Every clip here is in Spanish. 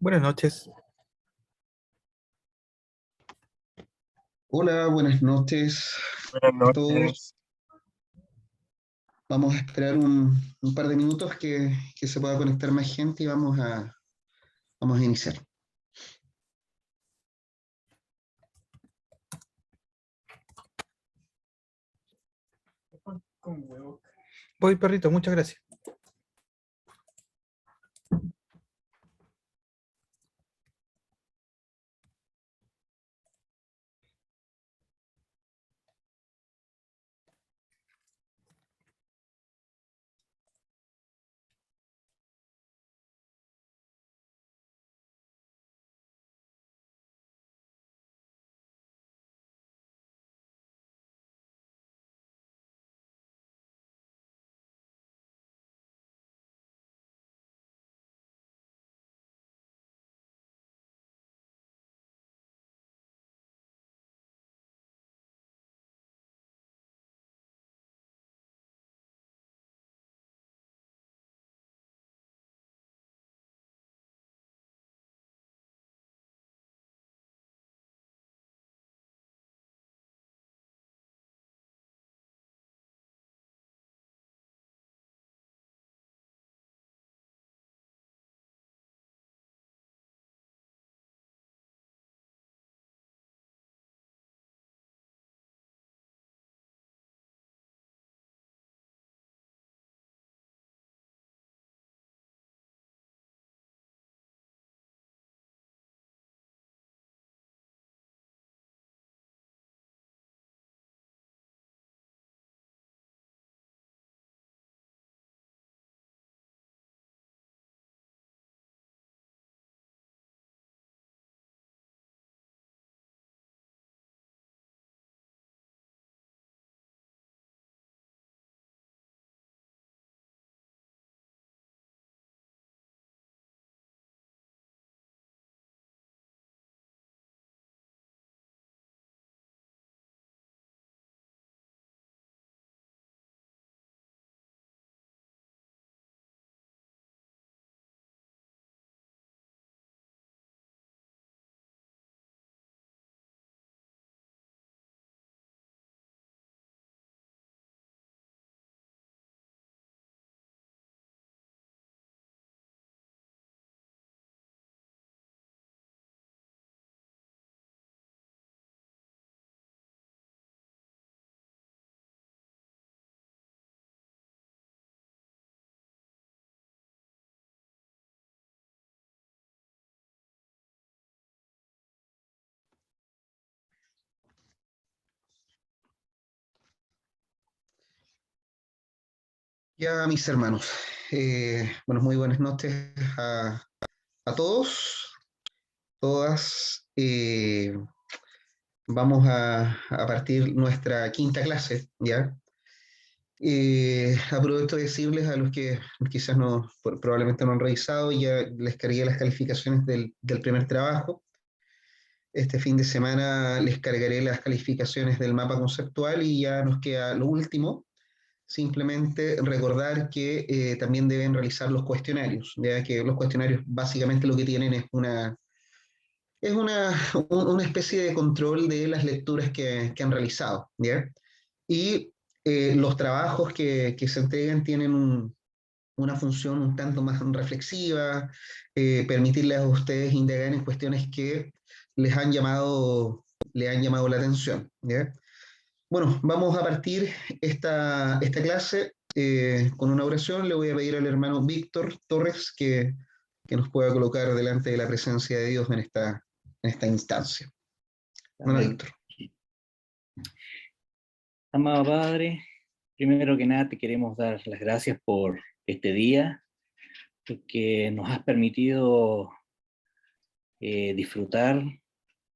Buenas noches. Hola, buenas noches Buenas a todos. noches. Vamos a esperar un par de minutos que se pueda conectar más gente y vamos a iniciar. Voy, perrito, muchas gracias. Ya, mis hermanos, bueno, muy buenas noches a todos, todas. Vamos a partir nuestra quinta clase, ¿ya? Aprovecho de decirles a los que quizás no, probablemente no han revisado, ya les cargué las calificaciones del primer trabajo. Este fin de semana les cargaré las calificaciones del mapa conceptual y ya nos queda lo último. Simplemente recordar que también deben realizar los cuestionarios, ya que los cuestionarios básicamente lo que tienen es una especie de control de las lecturas que han realizado, ¿ya? Y los trabajos que se entregan tienen una función un tanto más reflexiva, permitirles a ustedes indagar en cuestiones que les han llamado la atención, ¿ya? Bueno, vamos a partir esta clase con una oración. Le voy a pedir al hermano Víctor Torres que nos pueda colocar delante de la presencia de Dios en esta instancia. Hermano Amén. Víctor. Amado Padre, primero que nada te queremos dar las gracias por este día, porque nos has permitido disfrutar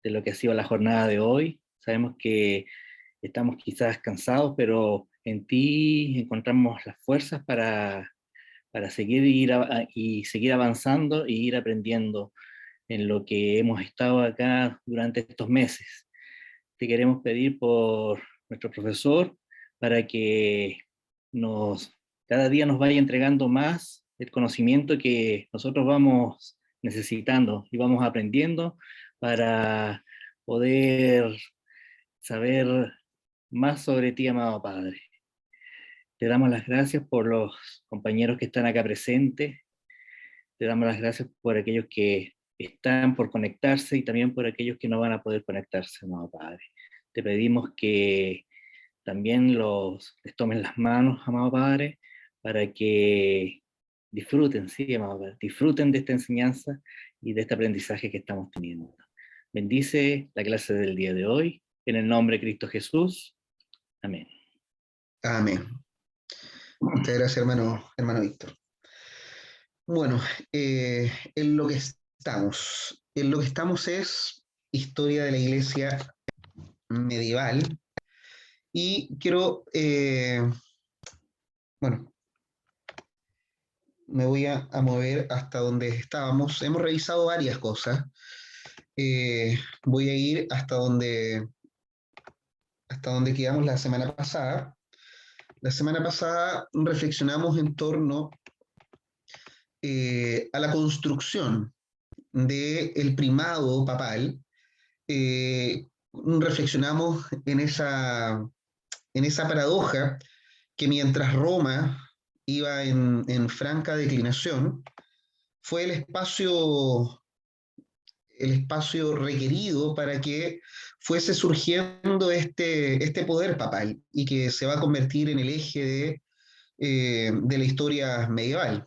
de lo que ha sido la jornada de hoy. Sabemos que estamos quizás cansados, pero en ti encontramos las fuerzas para seguir y seguir avanzando e ir aprendiendo en lo que hemos estado acá durante estos meses. Te queremos pedir por nuestro profesor para que cada día nos vaya entregando más el conocimiento que nosotros vamos necesitando y vamos aprendiendo para poder saber más sobre ti, amado Padre. Te damos las gracias por los compañeros que están acá presentes. Te damos las gracias por aquellos que están por conectarse y también por aquellos que no van a poder conectarse, amado Padre. Te pedimos que también les tomen las manos, amado Padre, para que disfruten, sí, amado Padre, disfruten de esta enseñanza y de este aprendizaje que estamos teniendo. Bendice la clase del día de hoy, en el nombre de Cristo Jesús. Amén. Amén. Muchas gracias, hermano Víctor. Bueno, en lo que estamos es historia de la iglesia medieval y quiero, bueno, me voy a mover hasta donde estábamos. Hemos revisado varias cosas. Voy a ir hasta donde quedamos la semana pasada. La semana pasada reflexionamos en torno a la construcción del primado papal. Reflexionamos en esa paradoja que mientras Roma iba en franca declinación, fue el espacio requerido para que fuese surgiendo este poder papal y que se va a convertir en el eje de la historia medieval.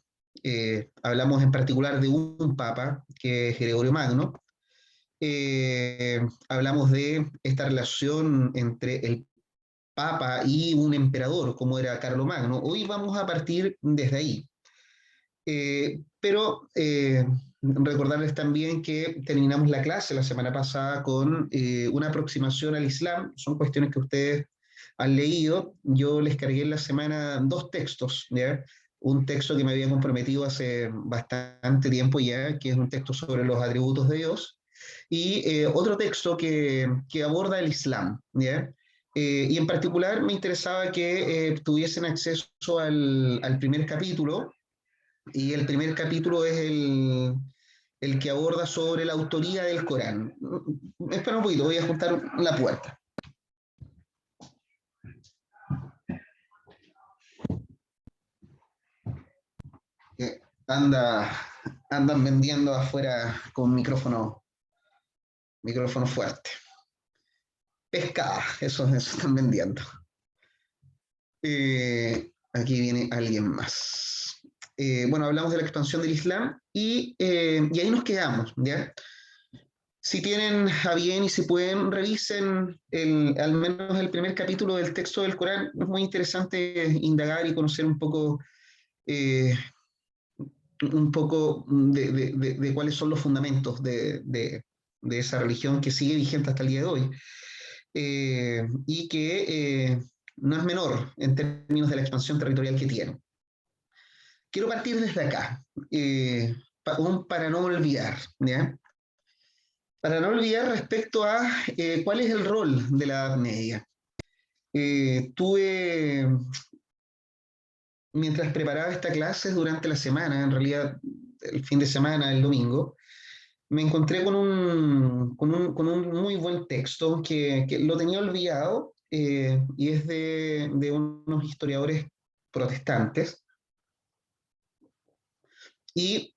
Hablamos en particular de un papa, que es Gregorio Magno. Hablamos de esta relación entre el papa y un emperador, como era Carlomagno. Hoy vamos a partir desde ahí. Pero recordarles también que terminamos la clase la semana pasada con una aproximación al Islam. Son cuestiones que ustedes han leído. Yo les cargué en la semana 2 textos, ¿ya? Un texto que me había comprometido hace bastante tiempo ya, que es un texto sobre los atributos de Dios, y otro texto que aborda el Islam, ¿ya? Y en particular me interesaba que tuviesen acceso al primer capítulo, y el primer capítulo es el que aborda sobre la autoría del Corán. Espera un poquito, voy a juntar la puerta. Andan vendiendo afuera con micrófono fuerte. Pescada, eso están vendiendo. Aquí viene alguien más. Bueno, hablamos de la expansión del Islam y ahí nos quedamos, ¿ya? Si tienen a bien y si pueden, revisen al menos el primer capítulo del texto del Corán. Es muy interesante indagar y conocer eh, un poco de cuáles son los fundamentos de esa religión que sigue vigente hasta el día de hoy. Y que no es menor en términos de la expansión territorial que tiene. Quiero partir desde acá, para no olvidar, ¿ya? Para no olvidar respecto a cuál es el rol de la Edad Media. Mientras preparaba esta clase durante la semana, en realidad el fin de semana, el domingo, me encontré con un muy buen texto que lo tenía olvidado, y es de unos historiadores protestantes, y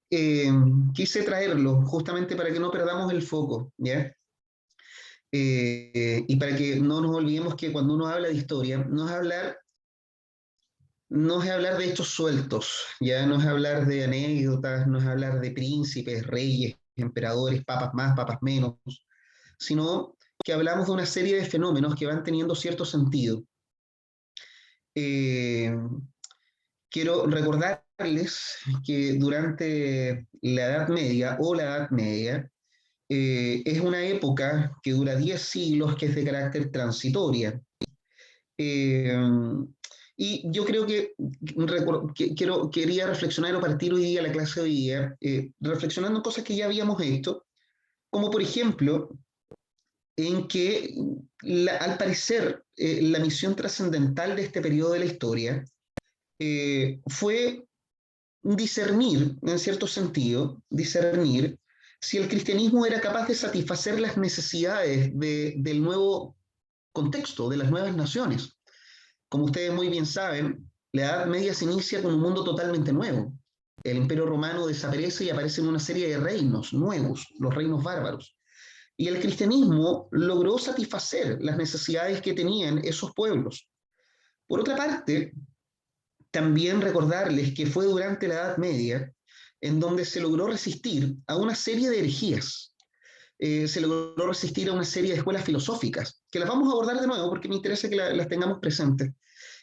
quise traerlo justamente para que no perdamos el foco, ¿ya? Y para que no nos olvidemos que cuando uno habla de historia, no es hablar de hechos sueltos, ya no es hablar de anécdotas, no es hablar de príncipes, reyes, emperadores, papas más, papas menos, sino que hablamos de una serie de fenómenos que van teniendo cierto sentido. Eh, Quiero recordarles que durante la Edad Media o la Edad Media es una época que dura 10 siglos, que es de carácter transitoria. Eh, y yo creo quería reflexionar o partir hoy día la clase de hoy día, reflexionando en cosas que ya habíamos hecho, como por ejemplo, en que al parecer la misión trascendental de este periodo de la historia fue discernir, en cierto sentido, discernir si el cristianismo era capaz de satisfacer las necesidades del nuevo contexto, de las nuevas naciones. Como ustedes muy bien saben, la Edad Media se inicia con un mundo totalmente nuevo. El Imperio Romano desaparece y aparecen una serie de reinos nuevos, los reinos bárbaros. Y el cristianismo logró satisfacer las necesidades que tenían esos pueblos. Por otra parte, también recordarles que fue durante la Edad Media en donde se logró resistir a una serie de herejías, se logró resistir a una serie de escuelas filosóficas, que las vamos a abordar de nuevo porque me interesa que las tengamos presentes.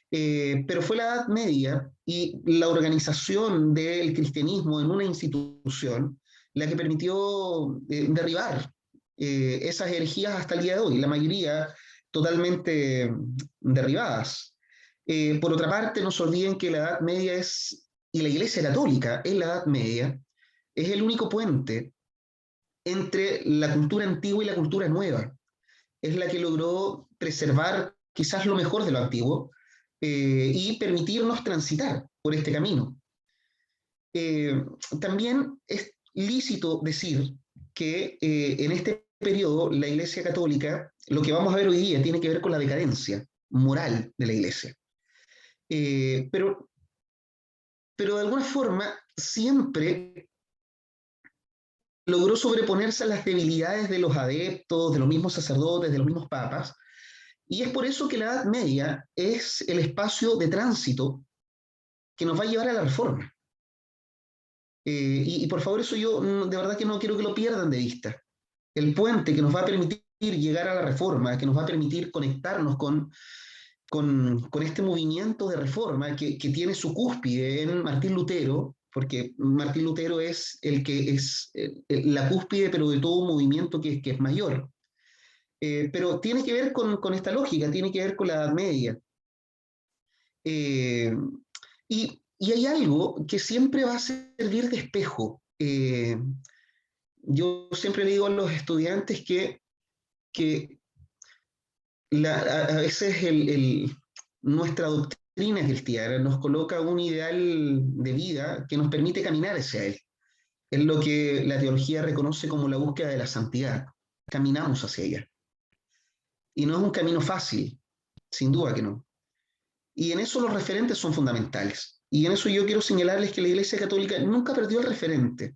Pero fue la Edad Media y la organización del cristianismo en una institución la que permitió derribar esas herejías hasta el día de hoy, la mayoría totalmente derribadas. Por otra parte, no se olviden que la Edad Media y la Iglesia Católica en la Edad Media, es el único puente entre la cultura antigua y la cultura nueva. Es la que logró preservar quizás lo mejor de lo antiguo, y permitirnos transitar por este camino. También es lícito decir que en este periodo la Iglesia Católica, lo que vamos a ver hoy día, tiene que ver con la decadencia moral de la Iglesia. Pero de alguna forma siempre logró sobreponerse a las debilidades de los adeptos, de los mismos sacerdotes, de los mismos papas, y es por eso que la Edad Media es el espacio de tránsito que nos va a llevar a la reforma. Y por favor, eso yo de verdad que no quiero que lo pierdan de vista. El puente que nos va a permitir llegar a la reforma, que nos va a permitir conectarnos con este movimiento de reforma que tiene su cúspide en Martín Lutero, porque Martín Lutero es el que es la cúspide, pero de todo un movimiento que es mayor. Pero tiene que ver con esta lógica, tiene que ver con la Edad Media. Y hay algo que siempre va a servir de espejo. Yo siempre le digo a los estudiantes que a veces nuestra doctrina cristiana nos coloca un ideal de vida que nos permite caminar hacia él. Es lo que la teología reconoce como la búsqueda de la santidad. Caminamos hacia ella. Y no es un camino fácil, sin duda que no. Y en eso los referentes son fundamentales. Y en eso yo quiero señalarles que la Iglesia Católica nunca perdió el referente,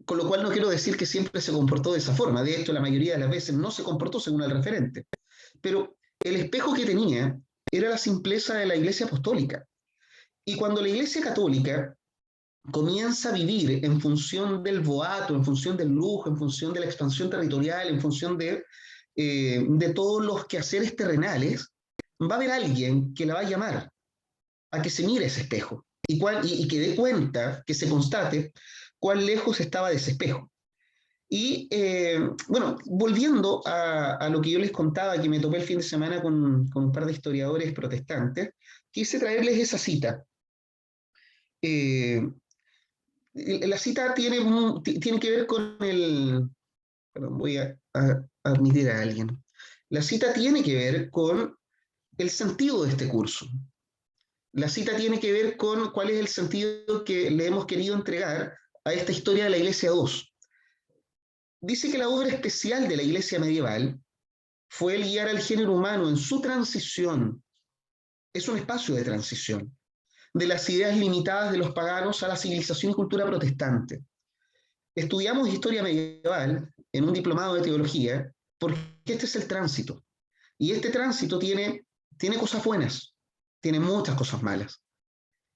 con lo cual no quiero decir que siempre se comportó de esa forma. De hecho, la mayoría de las veces no se comportó según el referente. Pero el espejo que tenía era la simpleza de la Iglesia Apostólica. Y cuando la Iglesia Católica comienza a vivir en función del boato, en función del lujo, en función de la expansión territorial, en función de todos los quehaceres terrenales, va a haber alguien que la va a llamar a que se mire ese espejo y que dé cuenta, que se constate cuán lejos estaba de ese espejo. Y bueno, volviendo a lo que yo les contaba, que me topé el fin de semana con un par de historiadores protestantes, quise traerles esa cita. La cita tiene que ver con el... Perdón, voy a admitir a alguien. La cita tiene que ver con el sentido de este curso. La cita tiene que ver con cuál es el sentido que le hemos querido entregar a esta historia de la Iglesia 2. Dice que la obra especial de la Iglesia medieval fue el guiar al género humano en su transición. Es un espacio de transición de las ideas limitadas de los paganos a la civilización y cultura protestante. Estudiamos historia medieval en un diplomado de teología porque este es el tránsito. Y este tránsito tiene cosas buenas, tiene muchas cosas malas.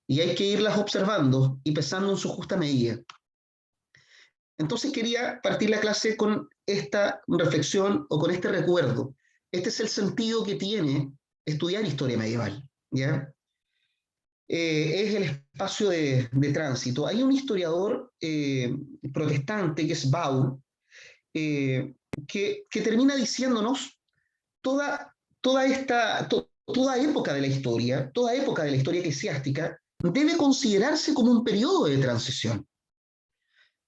Y hay que irlas observando y pesando en su justa medida. Entonces quería partir la clase con esta reflexión o con este recuerdo. Este es el sentido que tiene estudiar historia medieval, ¿ya? Es el espacio de tránsito. Hay un historiador protestante que es Baur, que termina diciéndonos toda época de la historia, toda época de la historia eclesiástica, debe considerarse como un periodo de transición.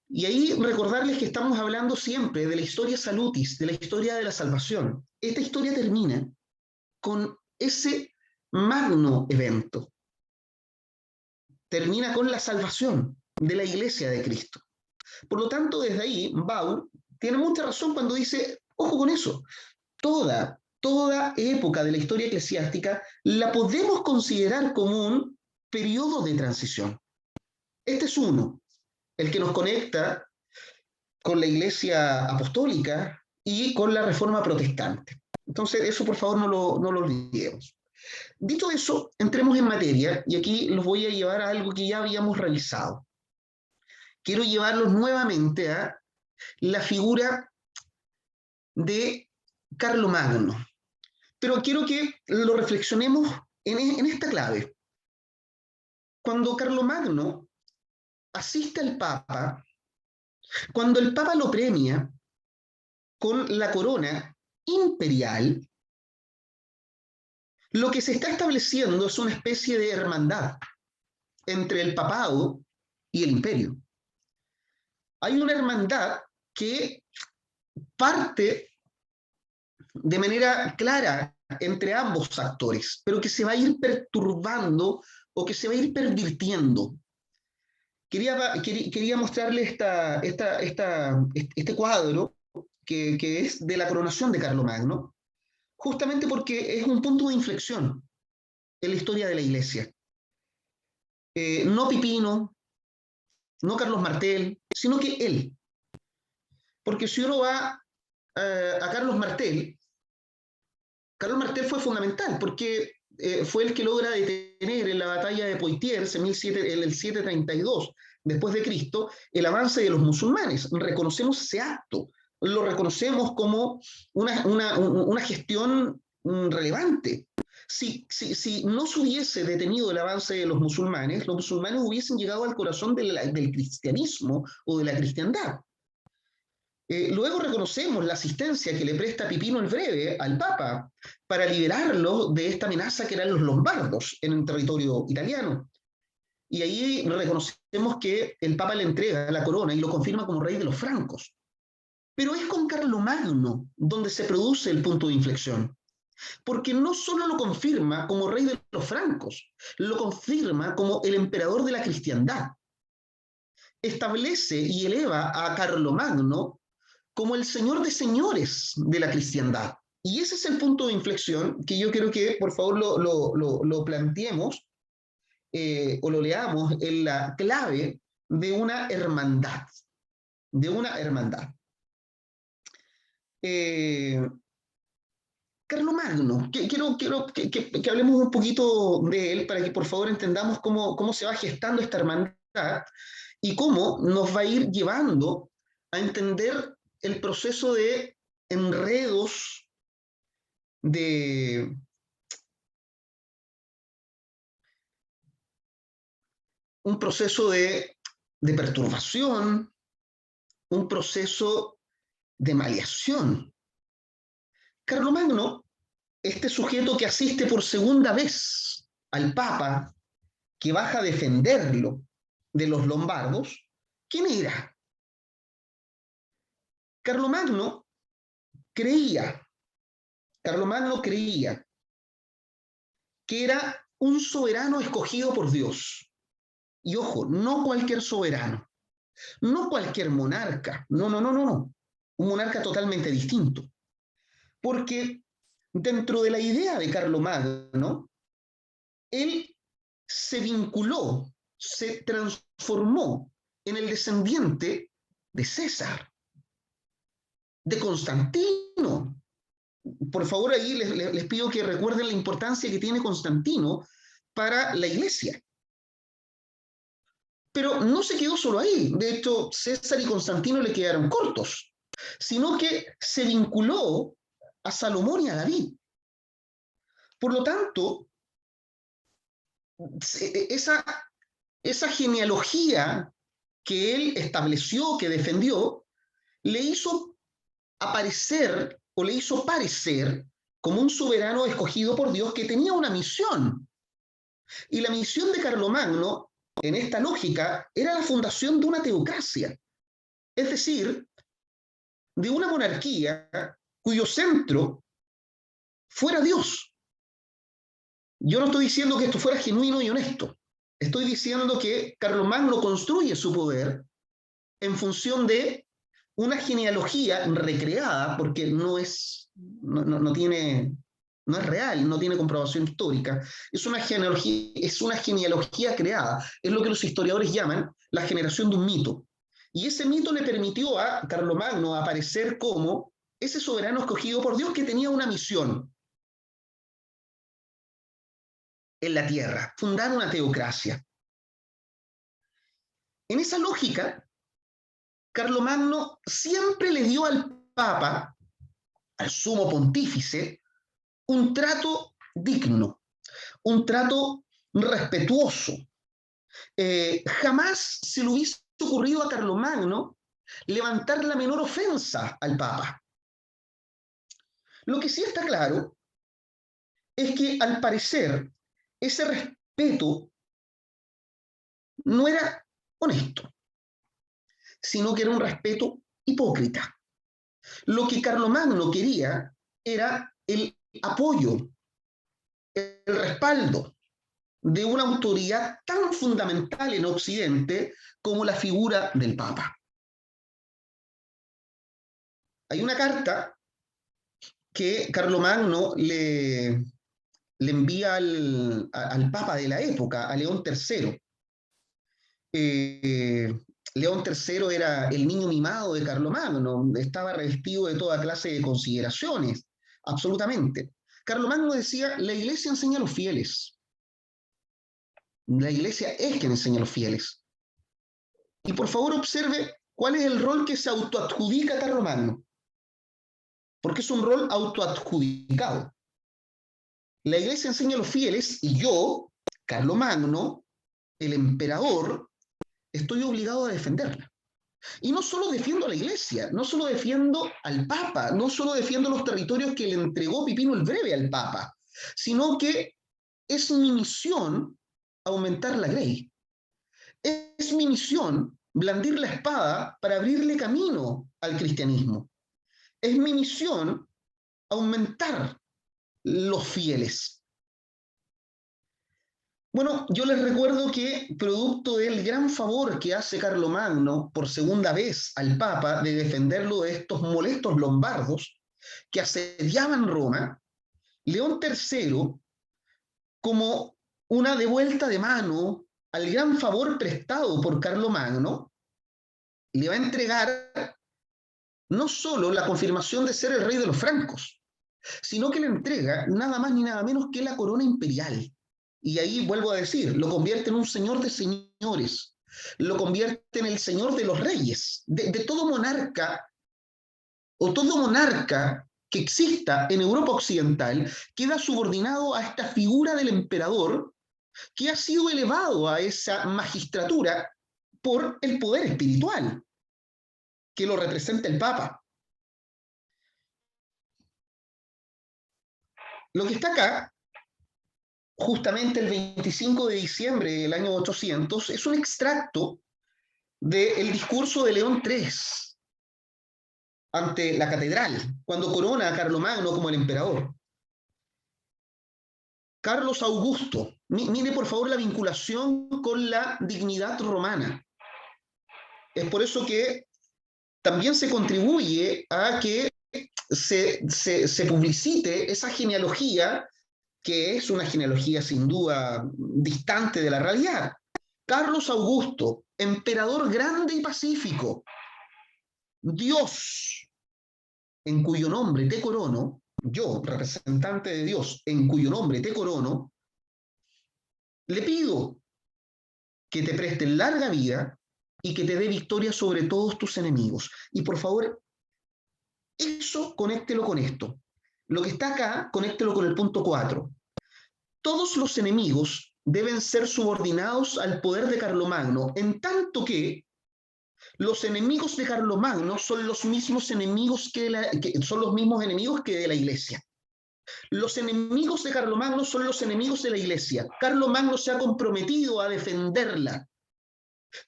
Y ahí recordarles que estamos hablando siempre de la historia salutis, de la historia de la salvación. Esta historia termina con ese magno evento. Termina con la salvación de la Iglesia de Cristo. Por lo tanto, desde ahí, Baur tiene mucha razón cuando dice, ojo con eso, toda época de la historia eclesiástica la podemos considerar como un periodo de transición. Este es uno, el que nos conecta con la Iglesia apostólica y con la Reforma protestante. Entonces, eso por favor no lo olvidemos. Dicho eso, entremos en materia y aquí los voy a llevar a algo que ya habíamos realizado. Quiero llevarlos nuevamente a la figura de Carlomagno. Pero quiero que lo reflexionemos en esta clave. Cuando Carlomagno asiste al Papa, cuando el Papa lo premia con la corona imperial, lo que se está estableciendo es una especie de hermandad entre el papado y el imperio. Hay una hermandad que parte de manera clara entre ambos actores, pero que se va a ir perturbando o que se va a ir pervirtiendo. Quería mostrarle este cuadro que es de la coronación de Carlomagno, justamente porque es un punto de inflexión en la historia de la Iglesia. No Pipino, no Carlos Martel, sino que él. Porque si uno va a Carlos Martel fue fundamental, porque fue el que logra detener en la batalla de Poitiers en el 732 después de Cristo el avance de los musulmanes. Reconocemos ese acto, lo reconocemos como una gestión relevante. Si no se hubiese detenido el avance de los musulmanes hubiesen llegado al corazón del cristianismo o de la cristiandad. Luego reconocemos la asistencia que le presta Pipino el Breve al Papa para liberarlo de esta amenaza que eran los lombardos en el territorio italiano. Y ahí reconocemos que el Papa le entrega la corona y lo confirma como rey de los francos. Pero es con Carlomagno donde se produce el punto de inflexión. Porque no solo lo confirma como rey de los francos, lo confirma como el emperador de la cristiandad. Establece y eleva a Carlomagno como el señor de señores de la cristiandad. Y ese es el punto de inflexión que yo quiero que por favor lo planteemos o lo leamos en la clave de una hermandad. De una hermandad. Carlomagno, quiero que hablemos un poquito de él para que por favor entendamos cómo se va gestando esta hermandad y cómo nos va a ir llevando a entender el proceso de enredos, de un proceso de perturbación, un proceso de maleación. Carlomagno, este sujeto que asiste por segunda vez al Papa, que baja a defenderlo de los lombardos, ¿quién era? Carlomagno creía que era un soberano escogido por Dios. Y ojo, no cualquier soberano, no cualquier monarca, no, un monarca totalmente distinto. Porque dentro de la idea de Carlomagno, él se vinculó, se transformó en el descendiente de César, de Constantino. Por favor, ahí les pido que recuerden la importancia que tiene Constantino para la iglesia. Pero no se quedó solo ahí. De hecho, César y Constantino le quedaron cortos, sino que se vinculó a Salomón y a David. Por lo tanto, esa genealogía que él estableció, que defendió, le hizo aparecer o le hizo parecer como un soberano escogido por Dios que tenía una misión. Y la misión de Carlomagno, en esta lógica, era la fundación de una teocracia, es decir, de una monarquía cuyo centro fuera Dios. Yo no estoy diciendo que esto fuera genuino y honesto. Estoy diciendo que Carlomagno construye su poder en función de una genealogía recreada, porque no es real, no tiene comprobación histórica. Es una genealogía creada. Es lo que los historiadores llaman la generación de un mito. Y ese mito le permitió a Carlomagno aparecer como ese soberano escogido por Dios que tenía una misión en la tierra, fundar una teocracia. En esa lógica, Carlomagno siempre le dio al Papa, al sumo pontífice, un trato digno, un trato respetuoso. Jamás se le hubiese ocurrido a Carlomagno levantar la menor ofensa al Papa. Lo que sí está claro es que, al parecer, ese respeto no era honesto, sino que era un respeto hipócrita. Lo que Carlomagno quería era el apoyo, el respaldo de una autoridad tan fundamental en Occidente como la figura del Papa. Hay una carta que Carlomagno le envía al Papa de la época, a León III. León III era el niño mimado de Carlomagno, estaba revestido de toda clase de consideraciones, absolutamente. Carlomagno decía, la Iglesia enseña a los fieles. La Iglesia es quien enseña a los fieles. Y por favor observe cuál es el rol que se autoadjudica Carlomagno, porque es un rol autoadjudicado. La Iglesia enseña a los fieles y yo, Carlomagno, el emperador, estoy obligado a defenderla. Y no solo defiendo a la Iglesia, no solo defiendo al Papa, no solo defiendo los territorios que le entregó Pipino el Breve al Papa, sino que es mi misión aumentar la grey. Es mi misión blandir la espada para abrirle camino al cristianismo. Es mi misión aumentar los fieles. Bueno, yo les recuerdo que, producto del gran favor que hace Carlomagno por segunda vez al Papa de defenderlo de estos molestos lombardos que asediaban Roma, León III, como una devuelta de mano al gran favor prestado por Carlomagno, le va a entregar no solo la confirmación de ser el rey de los francos, sino que le entrega nada más ni nada menos que la corona imperial. Y ahí vuelvo a decir, lo convierte en un señor de señores, lo convierte en el señor de los reyes, de todo monarca, o todo monarca que exista en Europa Occidental, queda subordinado a esta figura del emperador que ha sido elevado a esa magistratura por el poder espiritual que lo representa el Papa. Lo que está acá, justamente el 25 de diciembre del año 800, es un extracto del discurso de León III ante la catedral, cuando corona a Carlomagno como el emperador. Carlos Augusto, mire por favor la vinculación con la dignidad romana. Es por eso que también se contribuye a que se publicite esa genealogía, que es una genealogía sin duda distante de la realidad. Carlos Augusto, emperador grande y pacífico, Dios, en cuyo nombre te corono, yo, representante de Dios, en cuyo nombre te corono, le pido que te preste larga vida y que te dé victoria sobre todos tus enemigos. Y por favor, eso conéctelo con esto. Lo que está acá, conéctelo con el punto 4. Todos los enemigos deben ser subordinados al poder de Carlomagno, en tanto que los enemigos de Carlomagno son los mismos enemigos que de la Iglesia. Los enemigos de Carlomagno son los enemigos de la Iglesia. Carlomagno se ha comprometido a defenderla.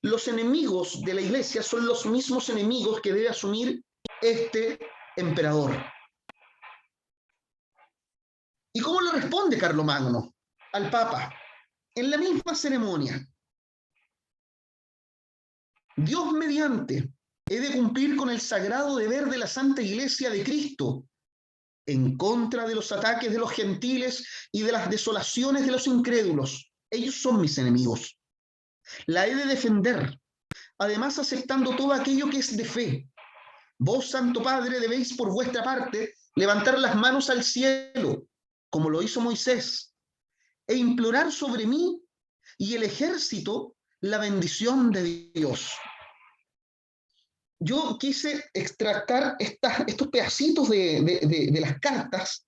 Los enemigos de la Iglesia son los mismos enemigos que debe asumir este emperador. ¿Y cómo le responde Carlomagno al Papa? En la misma ceremonia. Dios mediante, he de cumplir con el sagrado deber de la Santa Iglesia de Cristo, en contra de los ataques de los gentiles y de las desolaciones de los incrédulos. Ellos son mis enemigos. La he de defender, además aceptando todo aquello que es de fe. Vos, Santo Padre, debéis por vuestra parte levantar las manos al cielo, como lo hizo Moisés, e implorar sobre mí y el ejército la bendición de Dios. Yo quise extractar estos pedacitos de las cartas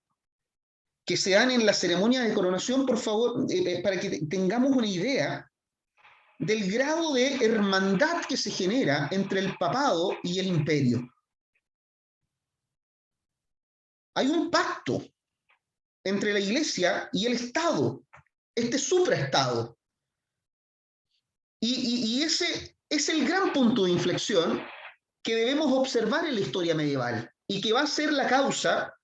que se dan en la ceremonia de coronación, por favor, para que tengamos una idea del grado de hermandad que se genera entre el papado y el imperio. Hay un pacto entre la Iglesia y el Estado, este supraestado. Y ese es el gran punto de inflexión que debemos observar en la historia medieval y que va a ser la causa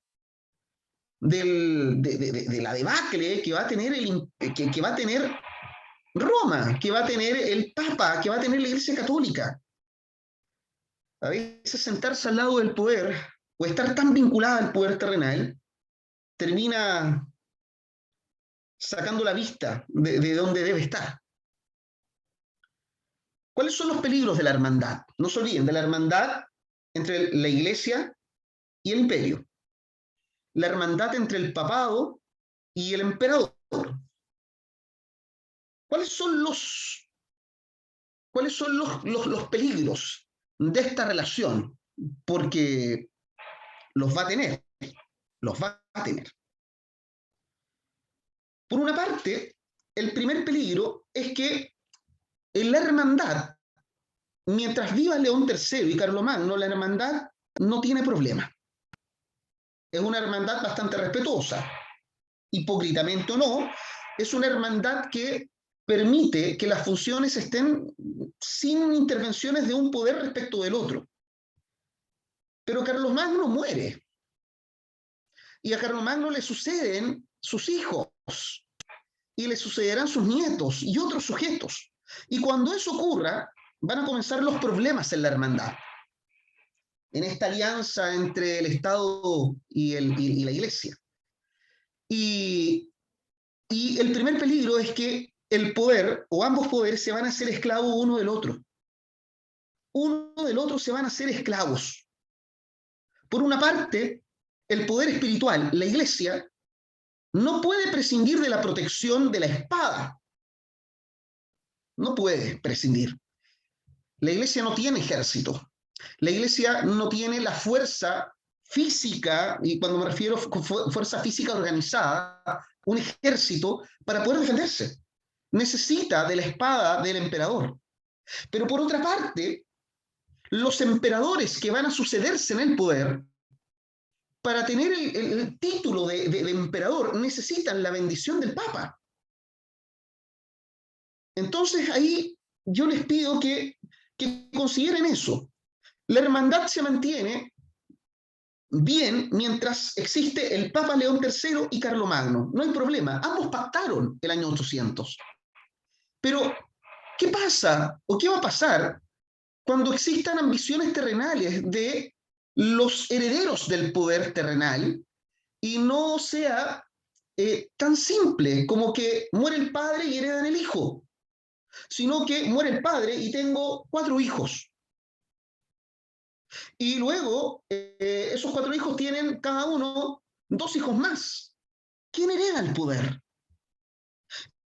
de la debacle que va a tener que va a tener Roma, que va a tener el Papa, que va a tener la Iglesia Católica. A veces sentarse al lado del poder o estar tan vinculada al poder terrenal termina sacando la vista de donde debe estar. ¿Cuáles son los peligros de la hermandad? No se olviden de la hermandad entre la Iglesia y el imperio. La hermandad entre el papado y el emperador. ¿Cuáles son los peligros de esta relación? Porque los va a tener. Los va a tener. Por una parte, el primer peligro es que en la hermandad, mientras viva León III y Carlomagno, la hermandad no tiene problema. Es una hermandad bastante respetuosa. Hipócritamente o no, es una hermandad que permite que las funciones estén sin intervenciones de un poder respecto del otro. Pero Carlomagno muere. Y a Carlomagno le suceden sus hijos. Y le sucederán sus nietos y otros sujetos. Y cuando eso ocurra, van a comenzar los problemas en la hermandad. En esta alianza entre el Estado y la Iglesia. Y el primer peligro es que el poder, o ambos poderes, se van a hacer esclavos uno del otro. Uno del otro se van a hacer esclavos. Por una parte, el poder espiritual, la Iglesia, no puede prescindir de la protección de la espada. no puede prescindir. La iglesia no tiene ejército. La iglesia no tiene la fuerza física, y cuando me refiero a fuerza física organizada, un ejército para poder defenderse. Necesita de la espada del emperador. Pero por otra parte, los emperadores que van a sucederse en el poder, para tener el título de emperador, necesitan la bendición del Papa. Entonces ahí yo les pido que consideren eso. La hermandad se mantiene bien mientras existe el Papa León III y Carlomagno. No hay problema. Ambos pactaron el año 800. Pero, ¿qué pasa o qué va a pasar cuando existan ambiciones terrenales de los herederos del poder terrenal y no sea tan simple como que muere el padre y heredan el hijo, sino que muere el padre y tengo 4 hijos? Y luego esos 4 hijos tienen cada uno 2 hijos más. ¿Quién hereda el poder?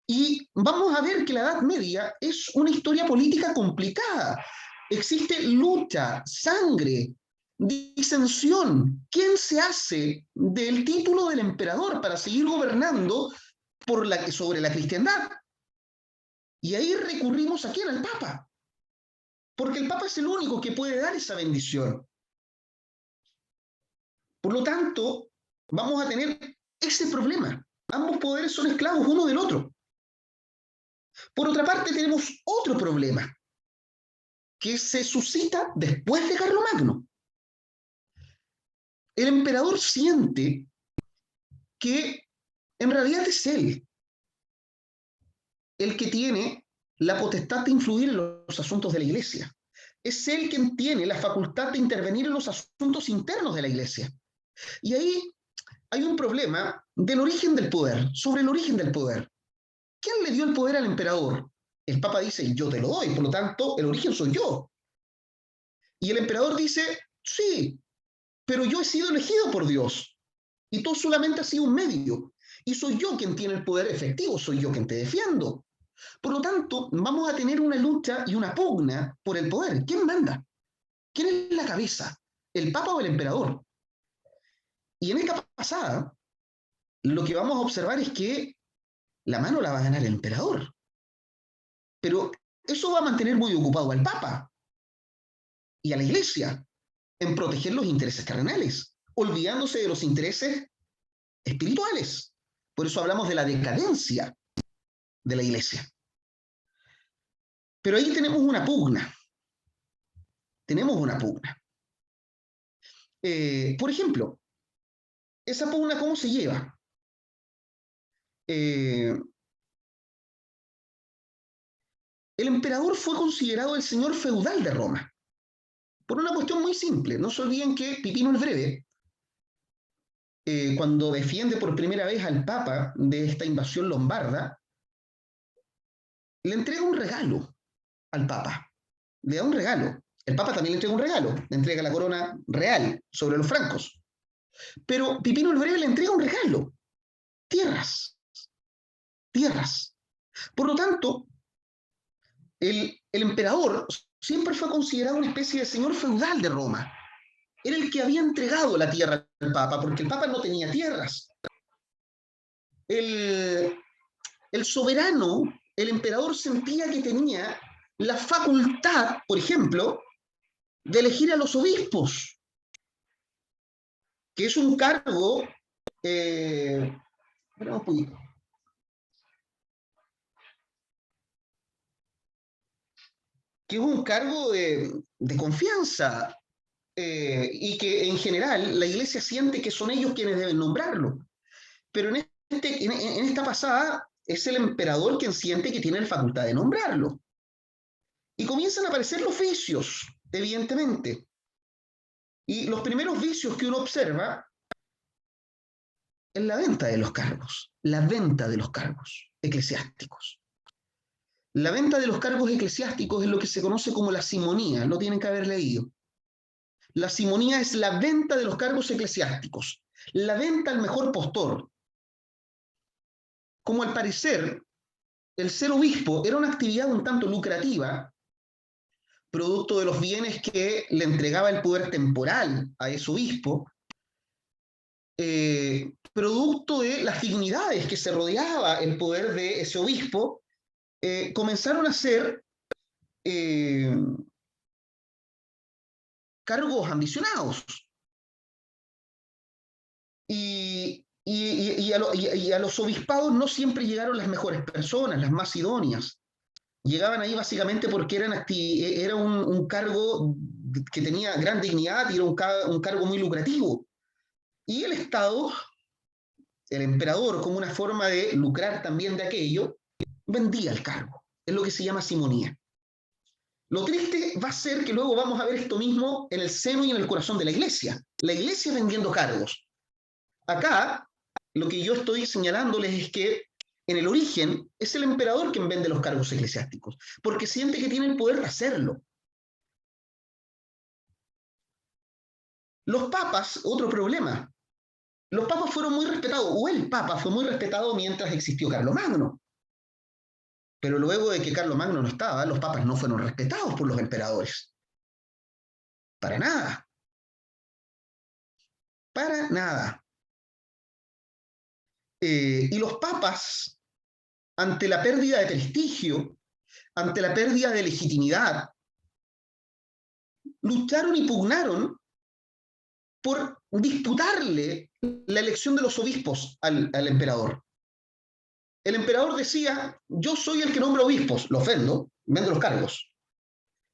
Y vamos a ver que la Edad Media es una historia política complicada. Existe lucha, sangre, disensión. ¿Quién se hace del título del emperador para seguir gobernando sobre la cristiandad? Y ahí recurrimos ¿a quién? Al Papa. Porque el Papa es el único que puede dar esa bendición. Por lo tanto, vamos a tener ese problema. Ambos poderes son esclavos uno del otro. Por otra parte, tenemos otro problema que se suscita después de Carlomagno. El emperador siente que en realidad es él el que tiene la potestad de influir en los asuntos de la iglesia. Es él quien tiene la facultad de intervenir en los asuntos internos de la iglesia. Y ahí hay un problema del origen del poder, sobre el origen del poder. ¿Quién le dio el poder al emperador? El Papa dice, yo te lo doy, por lo tanto, el origen soy yo. Y el emperador dice, sí, pero yo he sido elegido por Dios. Y tú solamente has sido un medio. Y soy yo quien tiene el poder efectivo, soy yo quien te defiendo. Por lo tanto, vamos a tener una lucha y una pugna por el poder. ¿Quién manda? ¿Quién es la cabeza? ¿El Papa o el emperador? Y en esta pasada, lo que vamos a observar es que la mano la va a ganar el emperador. Pero eso va a mantener muy ocupado al Papa y a la Iglesia en proteger los intereses terrenales, olvidándose de los intereses espirituales. Por eso hablamos de la decadencia de la Iglesia. Pero ahí tenemos una pugna. Tenemos una pugna. Por ejemplo, esa pugna, ¿cómo se lleva? El emperador fue considerado el señor feudal de Roma, por una cuestión muy simple. No se olviden que Pipino el Breve, cuando defiende por primera vez al Papa de esta invasión lombarda, le entrega un regalo al Papa. Le da un regalo. El Papa también le entrega un regalo. Le entrega la corona real sobre los francos. Pero Pipino el Breve le entrega un regalo. Tierras. Tierras. Por lo tanto, el emperador siempre fue considerado una especie de señor feudal de Roma. Era el que había entregado la tierra al Papa, porque el Papa no tenía tierras. El soberano, el emperador, sentía que tenía la facultad, por ejemplo, de elegir a los obispos, que es un cargo que es un cargo de confianza, y que en general la iglesia siente que son ellos quienes deben nombrarlo. Pero en esta pasada es el emperador quien siente que tiene la facultad de nombrarlo. Y comienzan a aparecer los vicios, evidentemente. Y los primeros vicios que uno observa es la venta de los cargos, la venta de los cargos eclesiásticos. La venta de los cargos eclesiásticos es lo que se conoce como la simonía, lo tienen que haber leído. La simonía es la venta de los cargos eclesiásticos, la venta al mejor postor. Como al parecer el ser obispo era una actividad un tanto lucrativa, producto de los bienes que le entregaba el poder temporal a ese obispo, producto de las dignidades que se rodeaba el poder de ese obispo, comenzaron a ser cargos ambicionados. Y a los obispados no siempre llegaron las mejores personas, las más idóneas. Llegaban ahí básicamente porque era un cargo que tenía gran dignidad y era un cargo muy lucrativo. Y el Estado, el emperador, como una forma de lucrar también de aquello, vendía el cargo. Es lo que se llama simonía. Lo triste va a ser que luego vamos a ver esto mismo en el seno y en el corazón de la iglesia. La iglesia vendiendo cargos. Acá, lo que yo estoy señalándoles es que en el origen es el emperador quien vende los cargos eclesiásticos, porque siente que tiene el poder de hacerlo. Los papas, otro problema. Los papas fueron muy respetados, o el papa fue muy respetado mientras existió Carlomagno. Pero luego de que Carlomagno no estaba, los papas no fueron respetados por los emperadores. Para nada. Para nada. Y los papas, ante la pérdida de prestigio, ante la pérdida de legitimidad, lucharon y pugnaron por disputarle la elección de los obispos al emperador. El emperador decía, yo soy el que nombra obispos, los vendo los cargos.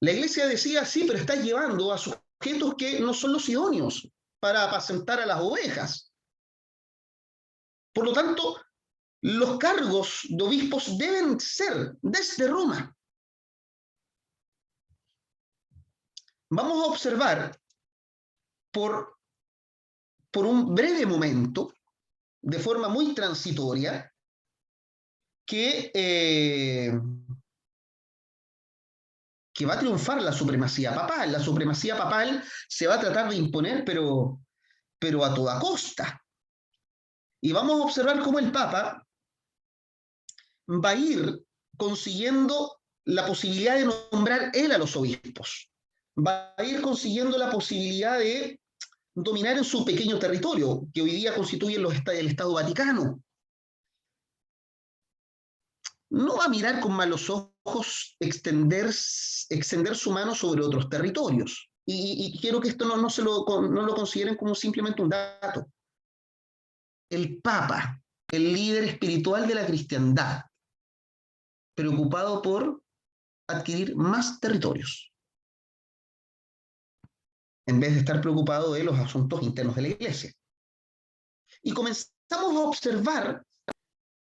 La iglesia decía, sí, pero estás llevando a sujetos que no son los idóneos para apacentar a las ovejas. Por lo tanto, los cargos de obispos deben ser desde Roma. Vamos a observar por un breve momento, de forma muy transitoria, que va a triunfar la supremacía papal. La supremacía papal se va a tratar de imponer, pero a toda costa. Y vamos a observar cómo el Papa va a ir consiguiendo la posibilidad de nombrar él a los obispos. Va a ir consiguiendo la posibilidad de dominar en su pequeño territorio, que hoy día constituye el Estado Vaticano. No va a mirar con malos ojos extender su mano sobre otros territorios. Y quiero que esto no lo consideren como simplemente un dato. El Papa, el líder espiritual de la cristiandad, preocupado por adquirir más territorios, en vez de estar preocupado de los asuntos internos de la iglesia. Y comenzamos a observar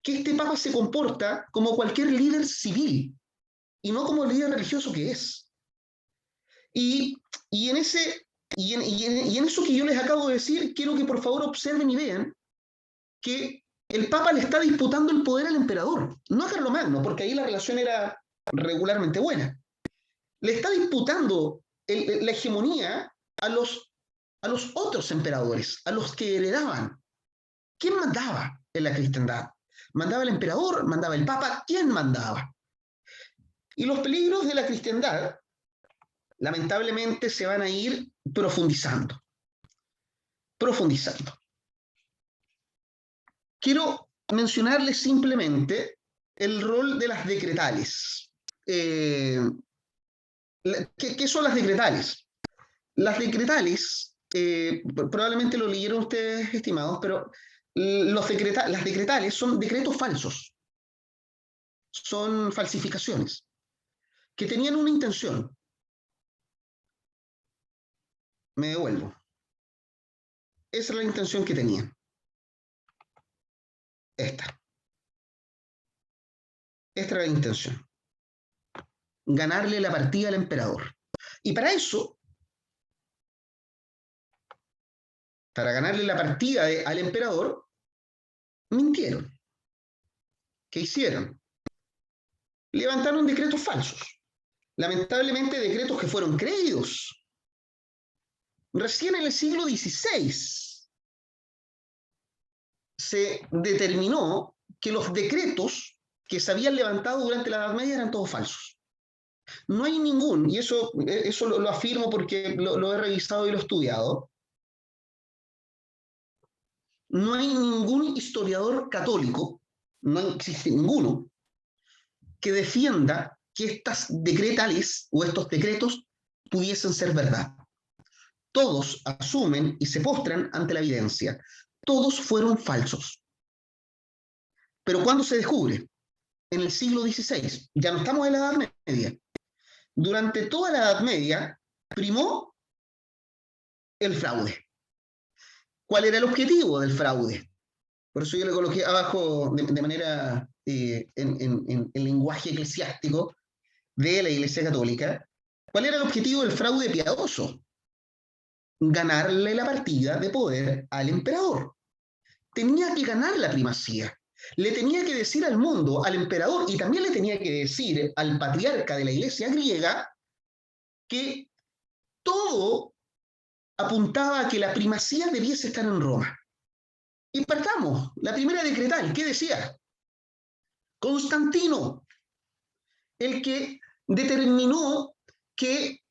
que este Papa se comporta como cualquier líder civil, y no como el líder religioso que es. Y en eso que yo les acabo de decir, quiero que por favor observen y vean que el Papa le está disputando el poder al emperador, no a Carlomagno, porque ahí la relación era regularmente buena. Le está disputando la hegemonía a los otros emperadores, a los que heredaban. ¿Quién mandaba en la cristiandad? ¿Mandaba el emperador? ¿Mandaba el Papa? ¿Quién mandaba? Y los peligros de la cristiandad, lamentablemente, se van a ir profundizando. Quiero mencionarles simplemente el rol de las decretales. ¿Qué son las decretales? Las decretales, probablemente lo leyeron ustedes, estimados, pero las decretales son decretos falsos. Son falsificaciones que tenían una intención. Me devuelvo. Esa es la intención que tenían. Esta era la intención. Ganarle la partida al emperador. Y para eso, para ganarle la partida al emperador, mintieron. ¿Qué hicieron? Levantaron decretos falsos. Lamentablemente, decretos que fueron creídos. Recién en el siglo XVI se determinó que los decretos que se habían levantado durante la Edad Media eran todos falsos. No hay ningún, y eso lo afirmo porque lo he revisado y lo he estudiado, no hay ningún historiador católico, no existe ninguno, que defienda que estas decretales o estos decretos pudiesen ser verdad. Todos asumen y se postran ante la evidencia. Todos fueron falsos. Pero ¿cuándo se descubre? En el siglo XVI. Ya no estamos en la Edad Media. Durante toda la Edad Media primó el fraude. ¿Cuál era el objetivo del fraude? Por eso yo le coloqué abajo de manera en lenguaje eclesiástico de la Iglesia Católica. ¿Cuál era el objetivo del fraude piadoso? Ganarle la partida de poder al emperador. Tenía que ganar la primacía. Le tenía que decir al mundo, al emperador, y también le tenía que decir al patriarca de la Iglesia griega que todo apuntaba a que la primacía debiese estar en Roma. Y partamos, la primera decretal, ¿qué decía? Constantino, el que determinó que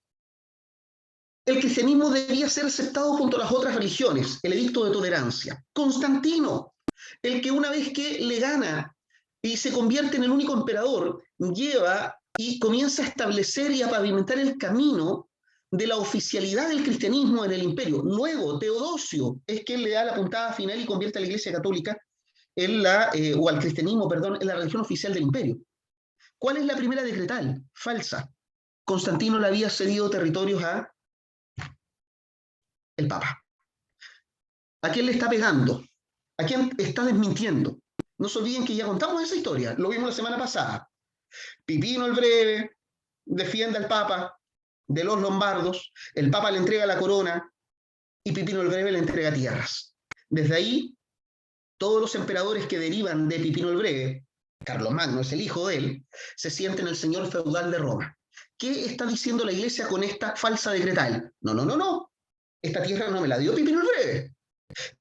el cristianismo debía ser aceptado junto a las otras religiones, el edicto de tolerancia. Constantino, el que una vez que le gana y se convierte en el único emperador, lleva y comienza a establecer y a pavimentar el camino de la oficialidad del cristianismo en el imperio. Luego, Teodosio es quien le da la puntada final y convierte a la Iglesia Católica o al cristianismo, perdón, en la religión oficial del imperio. ¿Cuál es la primera decretal? Falsa. Constantino le había cedido territorios a el Papa. ¿A quién le está pegando? ¿A quién está desmintiendo? No se olviden que ya contamos esa historia, lo vimos la semana pasada. Pipino el Breve defiende al Papa de los lombardos, el Papa le entrega la corona y Pipino el Breve le entrega tierras. Desde ahí, todos los emperadores que derivan de Pipino el Breve, Carlomagno es el hijo de él, se sienten el señor feudal de Roma. ¿Qué está diciendo la Iglesia con esta falsa decretal? No. Esta tierra no me la dio Pipino el Breve.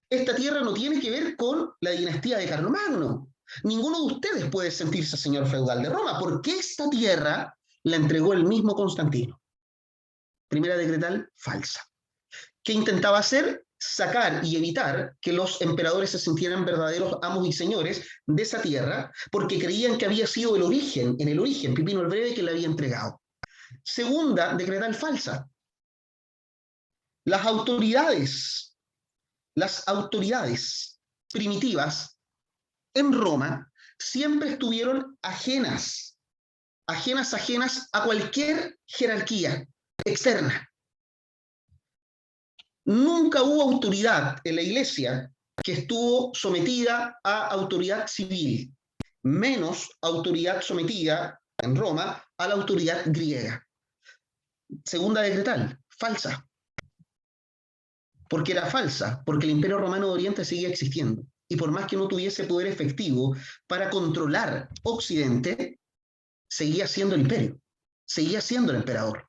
Esta tierra no tiene que ver con la dinastía de Carlomagno. Ninguno de ustedes puede sentirse señor feudal de Roma, porque esta tierra la entregó el mismo Constantino. Primera decretal, falsa. ¿Qué intentaba hacer? Sacar y evitar que los emperadores se sintieran verdaderos amos y señores de esa tierra, porque creían que había sido en el origen, Pipino el Breve que le había entregado. Segunda decretal, falsa. Las autoridades primitivas en Roma siempre estuvieron ajenas a cualquier jerarquía externa. Nunca hubo autoridad en la Iglesia que estuvo sometida a autoridad civil, menos autoridad sometida en Roma a la autoridad griega. Segunda decretal, falsa. ¿Por qué era falsa? Porque el Imperio Romano de Oriente seguía existiendo. Y por más que no tuviese poder efectivo para controlar Occidente, seguía siendo el imperio, seguía siendo el emperador.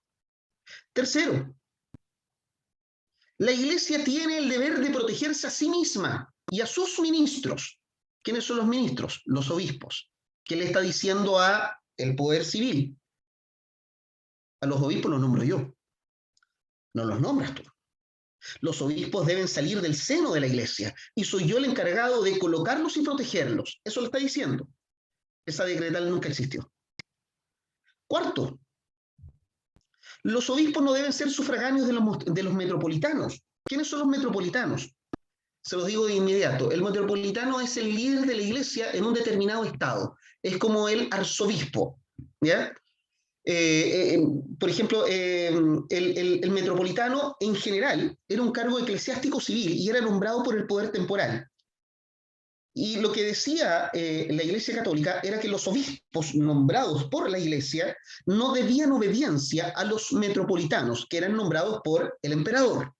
Tercero, la Iglesia tiene el deber de protegerse a sí misma y a sus ministros. ¿Quiénes son los ministros? Los obispos. ¿Qué le está diciendo a el poder civil? A los obispos los nombro yo. No los nombras tú. Los obispos deben salir del seno de la Iglesia y soy yo el encargado de colocarlos y protegerlos. Eso lo está diciendo. Esa decretal nunca existió. Cuarto, los obispos no deben ser sufragáneos de los metropolitanos. ¿Quiénes son los metropolitanos? Se los digo de inmediato. El metropolitano es el líder de la Iglesia en un determinado estado. Es como el arzobispo, ¿ya? Por ejemplo, el metropolitano en general era un cargo eclesiástico civil y era nombrado por el poder temporal. Y lo que decía la Iglesia Católica era que los obispos nombrados por la Iglesia no debían obediencia a los metropolitanos, que eran nombrados por el emperador.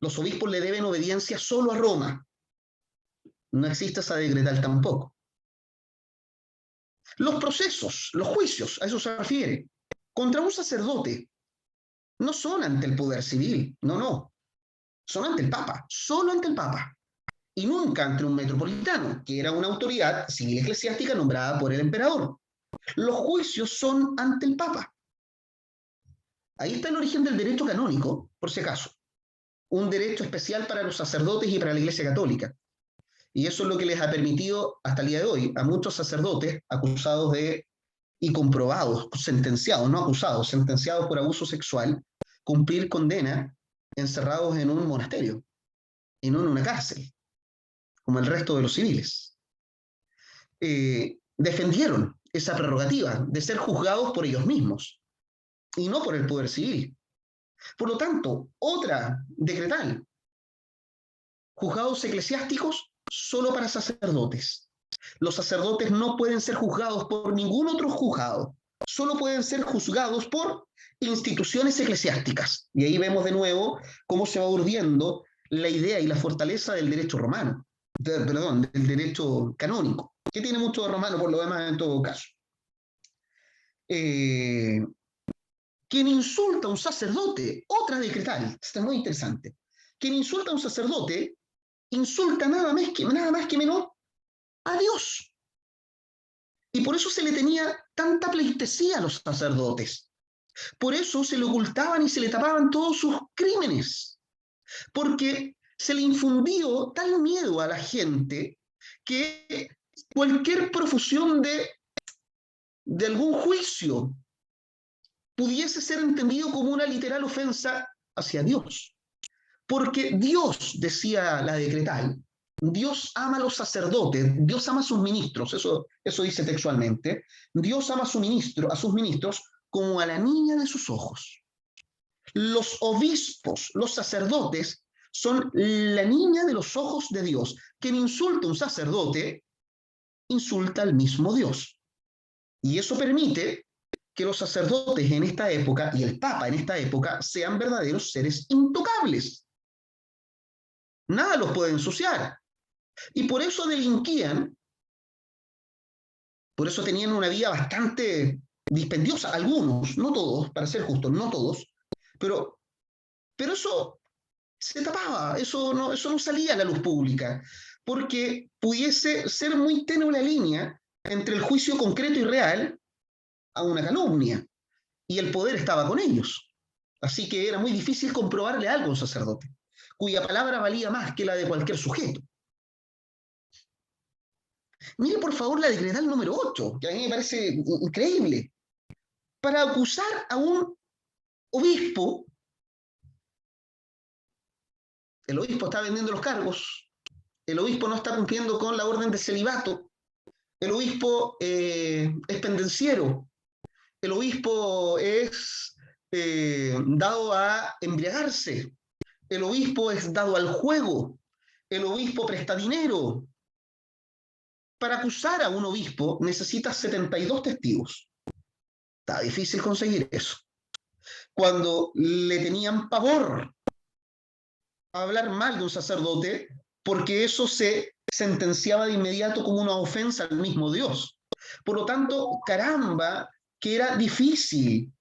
Los obispos le deben obediencia solo a Roma. No existe esa decretal tampoco. Los procesos, los juicios, a eso se refiere, contra un sacerdote, no son ante el poder civil, no, son ante el Papa, solo ante el Papa. y nunca ante un metropolitano, que era una autoridad civil eclesiástica nombrada por el emperador. Los juicios son ante el Papa. Ahí está el origen del derecho canónico, por si acaso. Un derecho especial para los sacerdotes y para la Iglesia Católica. Y eso es lo que les ha permitido hasta el día de hoy a muchos sacerdotes acusados de, y comprobados, sentenciados, no acusados, sentenciados por abuso sexual, cumplir condena encerrados en un monasterio y no en una cárcel, como el resto de los civiles. Defendieron esa prerrogativa de ser juzgados por ellos mismos y no por el poder civil. Por lo tanto, otra decretal: juzgados eclesiásticos solo para sacerdotes. Los sacerdotes no pueden ser juzgados por ningún otro juzgado, solo pueden ser juzgados por instituciones eclesiásticas. Y ahí vemos de nuevo cómo se va urdiendo la idea y la fortaleza del derecho romano, del derecho canónico, que tiene mucho de romano por lo demás en todo caso. Quien insulta a un sacerdote, otra decretal, está muy interesante. Quien insulta a un sacerdote, insulta nada más que menos a Dios. Y por eso se le tenía tanta pleitesía a los sacerdotes. Por eso se le ocultaban y se le tapaban todos sus crímenes. Porque se le infundió tal miedo a la gente que cualquier profusión de algún juicio pudiese ser entendido como una literal ofensa hacia Dios. Porque Dios, decía la decretal, Dios ama a los sacerdotes, Dios ama a sus ministros, eso dice textualmente, Dios ama a sus ministros como a la niña de sus ojos. Los obispos, los sacerdotes, son la niña de los ojos de Dios. Quien insulta a un sacerdote, insulta al mismo Dios. Y eso permite que los sacerdotes en esta época y el Papa en esta época sean verdaderos seres intocables. Nada los puede ensuciar. Y por eso delinquían, por eso tenían una vida bastante dispendiosa. Algunos, no todos, para ser justos, no todos, pero eso se tapaba, eso no salía a la luz pública, porque pudiese ser muy tenue la línea entre el juicio concreto y real a una calumnia, y el poder estaba con ellos. Así que era muy difícil comprobarle algo a un sacerdote, cuya palabra valía más que la de cualquier sujeto. Mire, por favor, la decretal número 8, que a mí me parece increíble. Para acusar a un obispo, el obispo está vendiendo los cargos, el obispo no está cumpliendo con la orden de celibato, el obispo es pendenciero, el obispo es dado a embriagarse, el obispo es dado al juego, el obispo presta dinero. Para acusar a un obispo necesitas 72 testigos. Está difícil conseguir eso. Cuando le tenían pavor a hablar mal de un sacerdote, porque eso se sentenciaba de inmediato como una ofensa al mismo Dios. Por lo tanto, caramba, que era difícil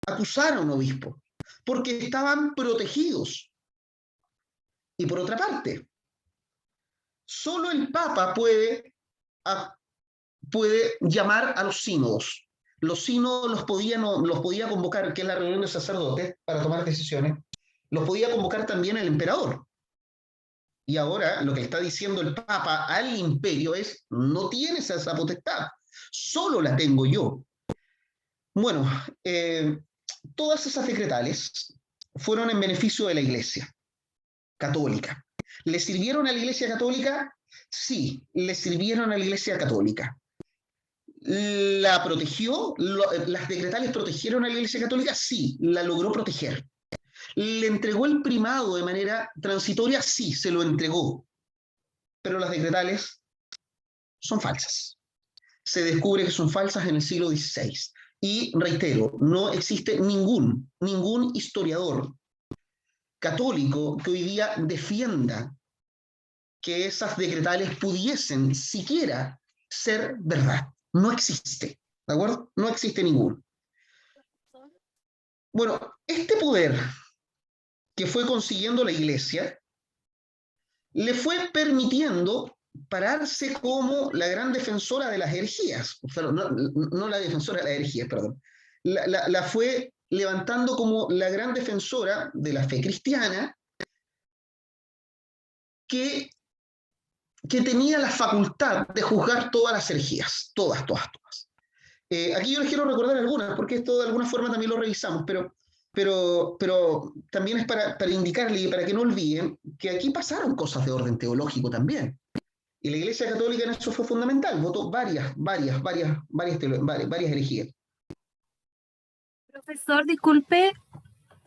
acusar a un obispo, porque estaban protegidos. Y por otra parte, solo el Papa puede llamar a los sínodos. Los sínodos los podía convocar, que es la reunión de sacerdotes, para tomar decisiones, los podía convocar también el emperador. Y ahora lo que está diciendo el Papa al imperio es: no tienes esa potestad, solo la tengo yo. Bueno, todas esas decretales fueron en beneficio de la Iglesia católica. ¿Le sirvieron a la Iglesia católica? Sí, le sirvieron a la Iglesia católica. ¿La protegió? ¿Las decretales protegieron a la Iglesia católica? Sí, la logró proteger. ¿Le entregó el primado de manera transitoria? Sí, se lo entregó. Pero las decretales son falsas. Se descubre que son falsas en el siglo XVI. Y reitero, no existe ningún historiador católico que hoy día defienda que esas decretales pudiesen siquiera ser verdad. No existe, ¿de acuerdo? No existe ninguno. Bueno, este poder que fue consiguiendo la Iglesia le fue permitiendo pararse como la gran defensora de las herejías, no la defensora de las herejías, perdón, la fue levantando como la gran defensora de la fe cristiana que tenía la facultad de juzgar todas las herejías, todas. Aquí yo les quiero recordar algunas, porque esto de alguna forma también lo revisamos, pero también es para indicarle y para que no olviden que aquí pasaron cosas de orden teológico también. Y la Iglesia Católica en eso fue fundamental, votó varias herejías. Profesor, disculpe,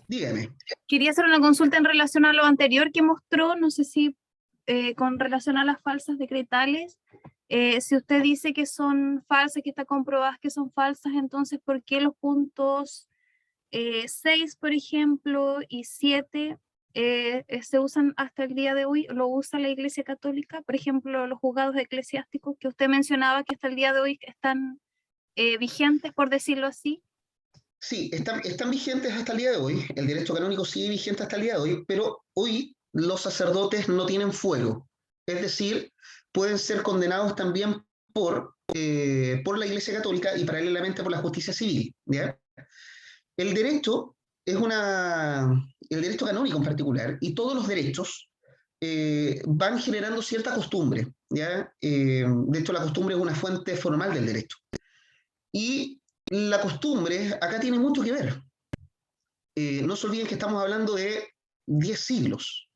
Dígame. quería hacer una consulta en relación a lo anterior que mostró, no sé si con relación a las falsas decretales, si usted dice que son falsas, que está comprobadas que son falsas, entonces, ¿por qué los puntos 6, por ejemplo, y 7 se usan hasta el día de hoy? ¿Lo usa la Iglesia Católica? Por ejemplo, los juzgados eclesiásticos que usted mencionaba que hasta el día de hoy están vigentes, por decirlo así. Sí, están vigentes hasta el día de hoy, el derecho canónico sigue vigente hasta el día de hoy, pero hoy los sacerdotes no tienen fuero, es decir, pueden ser condenados también por la Iglesia Católica y paralelamente por la justicia civil, ¿ya? El derecho el derecho canónico en particular, y todos los derechos van generando cierta costumbre, ¿ya? De hecho, la costumbre es una fuente formal del derecho. Y la costumbre acá tiene mucho que ver. No se olviden que estamos hablando de 10 siglos,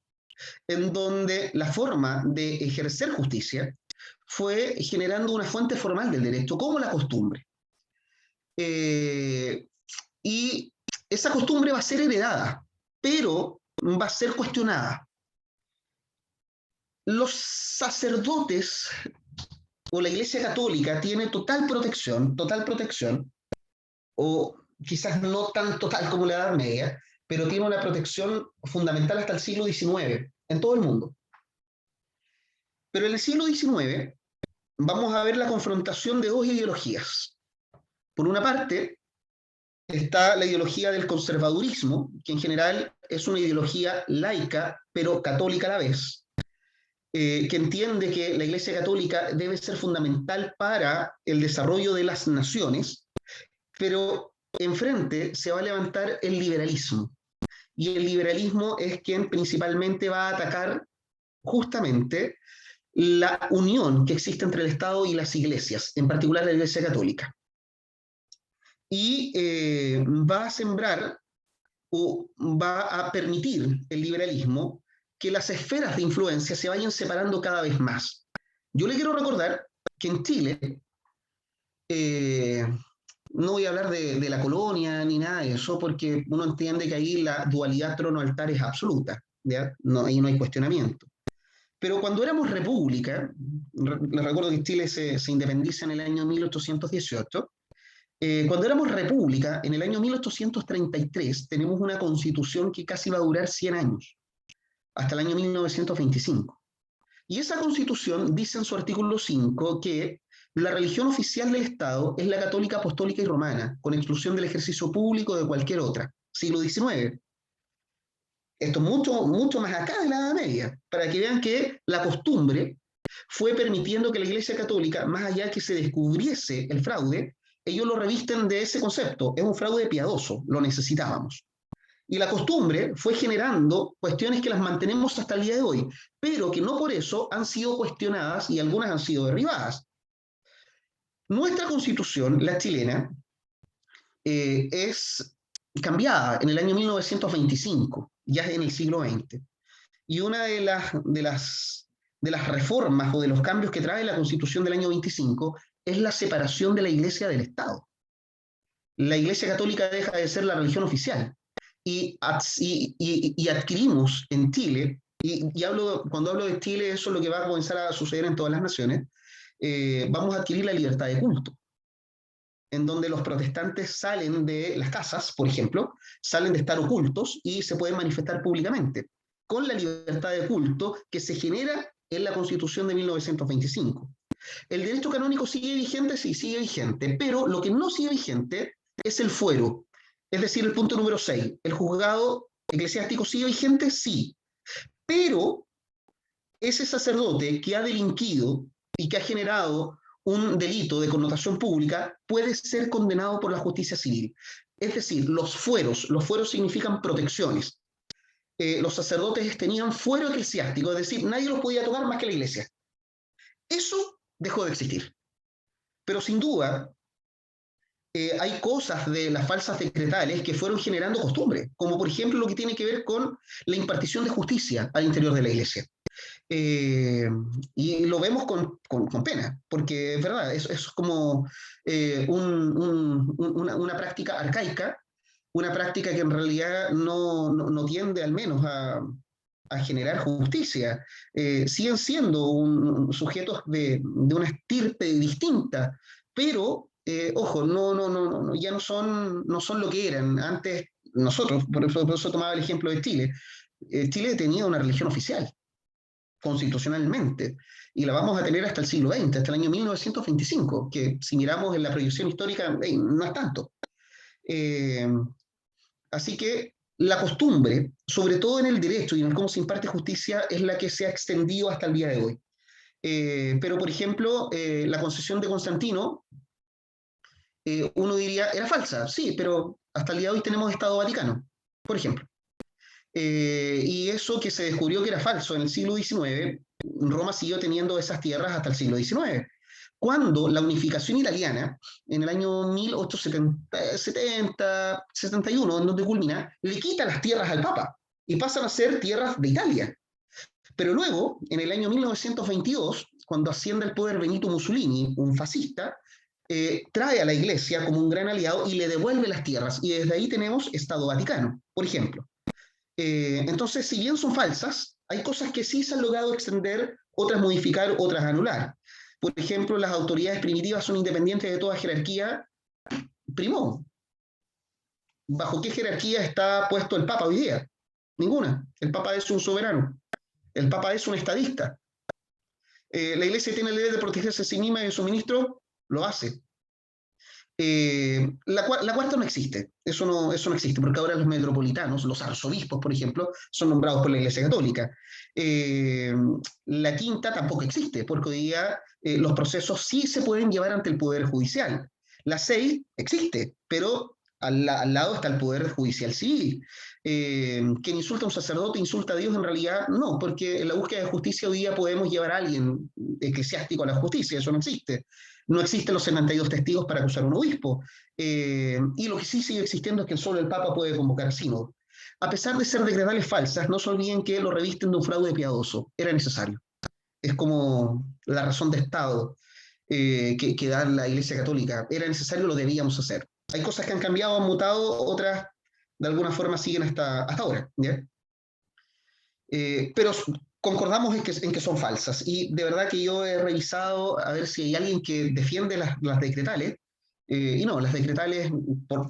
en donde la forma de ejercer justicia fue generando una fuente formal del derecho, como la costumbre. Y esa costumbre va a ser heredada, pero va a ser cuestionada. Los sacerdotes o la Iglesia Católica tiene total protección, o quizás no tan total como la Edad Media, pero tiene una protección fundamental hasta el siglo XIX, en todo el mundo. Pero en el siglo XIX vamos a ver la confrontación de dos ideologías. Por una parte, está la ideología del conservadurismo, que en general es una ideología laica, pero católica a la vez, que entiende que la Iglesia Católica debe ser fundamental para el desarrollo de las naciones, pero enfrente se va a levantar el liberalismo. Y el liberalismo es quien principalmente va a atacar justamente la unión que existe entre el Estado y las iglesias, en particular la Iglesia Católica. Y va a sembrar o va a permitir el liberalismo que las esferas de influencia se vayan separando cada vez más. Yo le quiero recordar que en Chile, no voy a hablar de la colonia ni nada de eso, porque uno entiende que ahí la dualidad trono-altar es absoluta, ¿ya? No, ahí no hay cuestionamiento. Pero cuando éramos república, les recuerdo que Chile se independiza en el año 1818, cuando éramos república, en el año 1833, tenemos una constitución que casi va a durar 100 años, hasta el año 1925. Y esa constitución dice en su artículo 5 que la religión oficial del Estado es la católica, apostólica y romana, con exclusión del ejercicio público de cualquier otra, siglo XIX. Esto es mucho más acá de la Edad Media, para que vean que la costumbre fue permitiendo que la Iglesia Católica, más allá de que se descubriese el fraude, ellos lo revisten de ese concepto, es un fraude piadoso, lo necesitábamos. Y la costumbre fue generando cuestiones que las mantenemos hasta el día de hoy, pero que no por eso han sido cuestionadas y algunas han sido derribadas. Nuestra constitución, la chilena, es cambiada en el año 1925, ya en el siglo XX. Y una de las reformas o de los cambios que trae la constitución del año 25 es la separación de la Iglesia del Estado. La Iglesia Católica deja de ser la religión oficial. Y adquirimos en Chile, cuando hablo de Chile, eso es lo que va a comenzar a suceder en todas las naciones, vamos a adquirir la libertad de culto, en donde los protestantes salen de las casas, por ejemplo, salen de estar ocultos y se pueden manifestar públicamente, con la libertad de culto que se genera en la Constitución de 1925. ¿El derecho canónico sigue vigente? Sí, sigue vigente, pero lo que no sigue vigente es el fuero, es decir, el punto número 6. ¿El juzgado eclesiástico sigue vigente? Sí, pero ese sacerdote que ha delinquido y que ha generado un delito de connotación pública puede ser condenado por la justicia civil. Es decir, los fueros significan protecciones. Los sacerdotes tenían fuero eclesiástico, es decir, nadie los podía tocar más que la iglesia. Eso dejó de existir. Pero sin duda, hay cosas de las falsas decretales que fueron generando costumbre, como por ejemplo lo que tiene que ver con la impartición de justicia al interior de la iglesia. Y lo vemos con pena, porque es verdad, es como una práctica arcaica, una práctica que en realidad no tiende al menos a generar justicia. Siguen siendo sujetos de una estirpe distinta, pero ojo, ya no son lo que eran. Antes, nosotros, por eso tomaba el ejemplo de Chile. Chile tenía una religión oficial, constitucionalmente, y la vamos a tener hasta el siglo XX, hasta el año 1925, que si miramos en la proyección histórica, no es tanto. Así que la costumbre, sobre todo en el derecho y en cómo se imparte justicia, es la que se ha extendido hasta el día de hoy. Pero, por ejemplo, la concesión de Constantino, uno diría, era falsa, sí, pero hasta el día de hoy tenemos Estado Vaticano, por ejemplo. Y eso que se descubrió que era falso en el siglo XIX, Roma siguió teniendo esas tierras hasta el siglo XIX. Cuando la unificación italiana, en el año 1871, en donde culmina, le quita las tierras al Papa y pasan a ser tierras de Italia. Pero luego, en el año 1922, cuando asciende al poder Benito Mussolini, un fascista, trae a la Iglesia como un gran aliado y le devuelve las tierras. Y desde ahí tenemos Estado Vaticano, por ejemplo. Entonces, si bien son falsas, hay cosas que sí se han logrado extender, otras modificar, otras anular. Por ejemplo, las autoridades primitivas son independientes de toda jerarquía. Primó. ¿Bajo qué jerarquía está puesto el Papa hoy día? Ninguna. El Papa es un soberano. El Papa es un estadista. La Iglesia tiene el deber de protegerse a sí misma y de su ministro, lo hace. La cuarta no existe, eso no existe, porque ahora los metropolitanos, los arzobispos, por ejemplo, son nombrados por la Iglesia Católica. La quinta tampoco existe, porque hoy día los procesos sí se pueden llevar ante el Poder Judicial. La 6 existe, pero al lado está el Poder Judicial civil. Quien insulta a un sacerdote insulta a Dios, en realidad no, porque en la búsqueda de justicia hoy día podemos llevar a alguien eclesiástico a la justicia, eso no existe. No existen los 72 testigos para acusar a un obispo. Y lo que sí sigue existiendo es que solo el Papa puede convocar sínodo. A pesar de ser decretales falsas, no se olviden que lo revisten de un fraude piadoso. Era necesario. Es como la razón de Estado que da la Iglesia Católica. Era necesario, lo debíamos hacer. Hay cosas que han cambiado, han mutado, otras de alguna forma siguen hasta ahora. ¿Ya? Pero concordamos en que son falsas, y de verdad que yo he revisado a ver si hay alguien que defiende las decretales, y no, las decretales,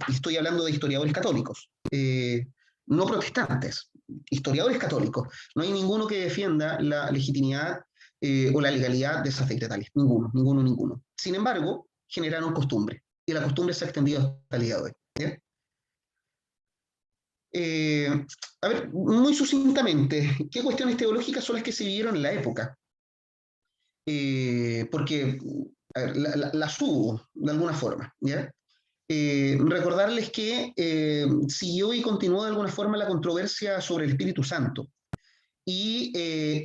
estoy hablando de historiadores católicos, no protestantes, historiadores católicos. No hay ninguno que defienda la legitimidad o la legalidad de esas decretales, ninguno. Sin embargo, generaron costumbre, y la costumbre se ha extendido hasta el día de hoy. ¿Ya? A ver, muy sucintamente, ¿qué cuestiones teológicas son las que se vivieron en la época? Porque a ver, las hubo, de alguna forma, ¿ya? Recordarles que siguió y continuó de alguna forma la controversia sobre el Espíritu Santo. Y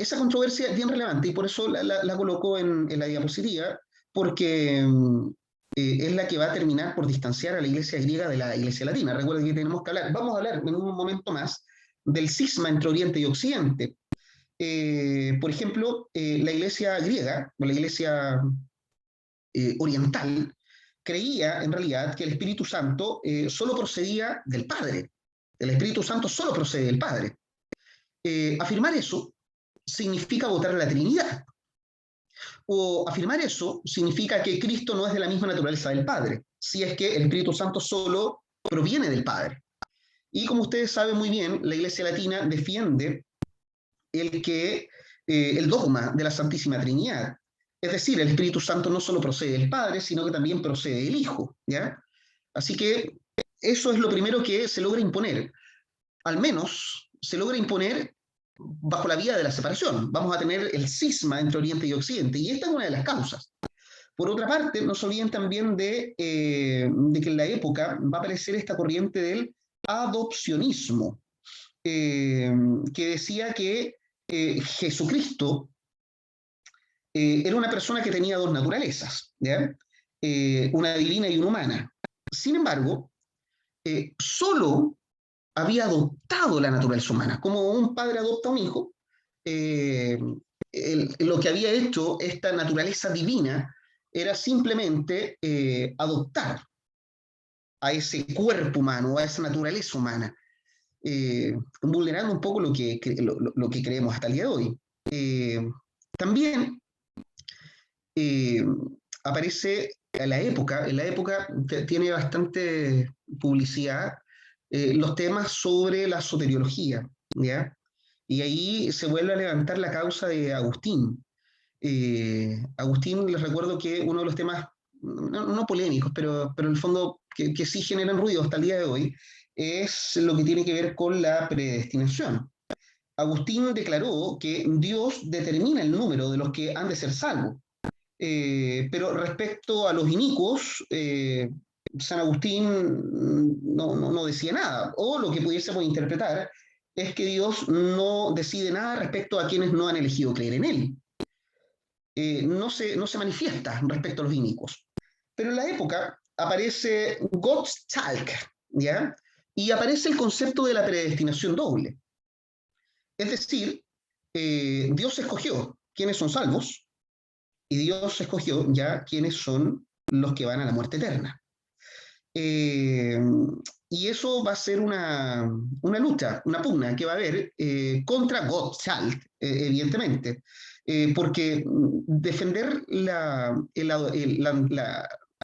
esa controversia es bien relevante, y por eso la coloco en la diapositiva, porque es la que va a terminar por distanciar a la iglesia griega de la iglesia latina. Recuerden que tenemos que hablar, vamos a hablar en un momento más del cisma entre Oriente y Occidente. Por ejemplo, la iglesia griega, o la iglesia oriental, creía en realidad que el Espíritu Santo solo procedía del Padre. El Espíritu Santo solo procede del Padre. Afirmar eso significa votar a la Trinidad. O afirmar eso significa que Cristo no es de la misma naturaleza del Padre, si es que el Espíritu Santo solo proviene del Padre. Y como ustedes saben muy bien, la Iglesia Latina defiende el dogma de la Santísima Trinidad. Es decir, el Espíritu Santo no solo procede del Padre, sino que también procede del Hijo, ¿ya? Así que eso es lo primero que se logra imponer. Al menos se logra imponer bajo la vía de la separación. Vamos a tener el cisma entre Oriente y Occidente, y esta es una de las causas. Por otra parte, no se olviden también de que en la época va a aparecer esta corriente del adopcionismo, que decía que Jesucristo era una persona que tenía dos naturalezas, ¿ya? Una divina y una humana. Sin embargo, solo había adoptado la naturaleza humana. Como un padre adopta a un hijo, lo que había hecho esta naturaleza divina era simplemente adoptar a ese cuerpo humano, a esa naturaleza humana, vulnerando un poco lo que creemos hasta el día de hoy. También aparece en la época tiene bastante publicidad los temas sobre la soteriología, ¿ya? Y ahí se vuelve a levantar la causa de Agustín. Agustín, les recuerdo que uno de los temas, no polémicos, pero en el fondo que sí generan ruido hasta el día de hoy, es lo que tiene que ver con la predestinación. Agustín declaró que Dios determina el número de los que han de ser salvos, pero respecto a los inicuos, San Agustín no decía nada, o lo que pudiésemos interpretar es que Dios no decide nada respecto a quienes no han elegido creer en Él. No se manifiesta respecto a los inicuos. Pero en la época aparece Gottschalk, ¿ya? Y aparece el concepto de la predestinación doble. Es decir, Dios escogió quiénes son salvos y Dios escogió ya quiénes son los que van a la muerte eterna. Y eso va a ser una lucha, una pugna que va a haber contra Gottschalk, evidentemente. Porque defender la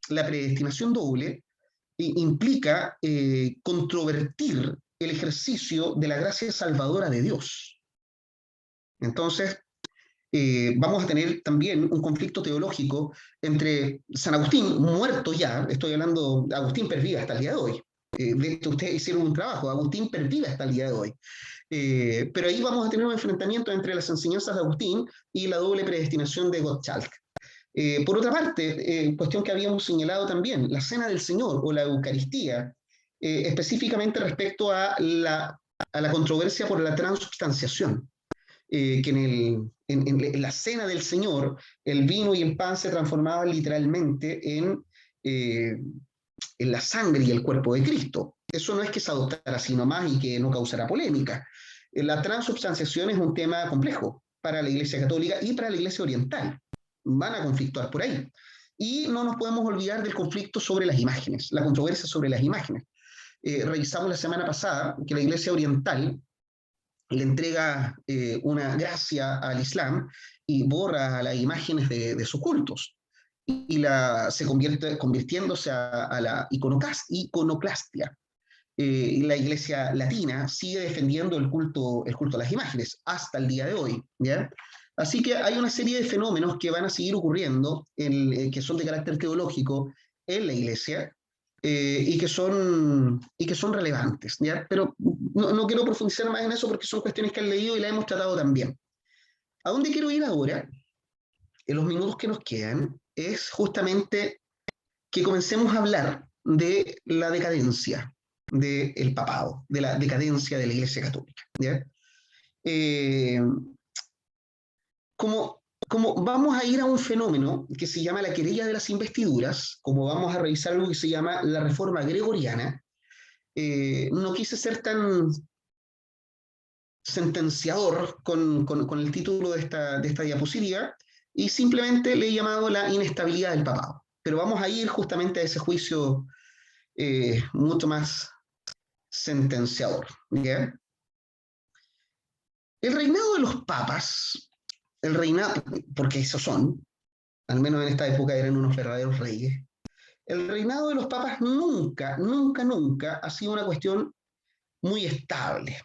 predestinación doble implica controvertir el ejercicio de la gracia salvadora de Dios. Entonces, vamos a tener también un conflicto teológico entre San Agustín, muerto ya, estoy hablando de Agustín pervive hasta el día de hoy. De esto ustedes hicieron un trabajo, Agustín pervive hasta el día de hoy. Pero ahí vamos a tener un enfrentamiento entre las enseñanzas de Agustín y la doble predestinación de Gottschalk. Por otra parte, cuestión que habíamos señalado también, la Cena del Señor o la Eucaristía, específicamente respecto a la controversia por la transubstanciación, que en la Cena del Señor el vino y el pan se transformaban literalmente en la sangre y el cuerpo de Cristo. Eso no es que se adoptara así nomás y que no causara polémica. La transubstanciación es un tema complejo para la Iglesia Católica y para la Iglesia Oriental. Van a conflictuar por ahí. Y no nos podemos olvidar del conflicto sobre las imágenes, la controversia sobre las imágenes. Revisamos la semana pasada que la Iglesia Oriental le entrega una gracia al Islam y borra las imágenes de sus cultos. Y se convirtiéndose a la iconoclastia. Y la Iglesia Latina sigue defendiendo el culto a las imágenes hasta el día de hoy, ¿ya? Así que hay una serie de fenómenos que van a seguir ocurriendo, que son de carácter teológico en la Iglesia, y que son relevantes, ¿ya? Pero no quiero profundizar más en eso porque son cuestiones que han leído y las hemos tratado también. ¿A dónde quiero ir ahora, en los minutos que nos quedan, es justamente que comencemos a hablar de la decadencia del papado, de la decadencia de la Iglesia Católica, ¿ya? Como vamos a ir a un fenómeno que se llama la querella de las investiduras, como vamos a revisar algo que se llama la reforma gregoriana, no quise ser tan sentenciador con el título de esta diapositiva, y simplemente le he llamado la inestabilidad del papado. Pero vamos a ir justamente a ese juicio mucho más sentenciador, ¿ya? El reinado de los papas, porque esos son, al menos en esta época eran unos verdaderos reyes, el reinado de los papas nunca ha sido una cuestión muy estable.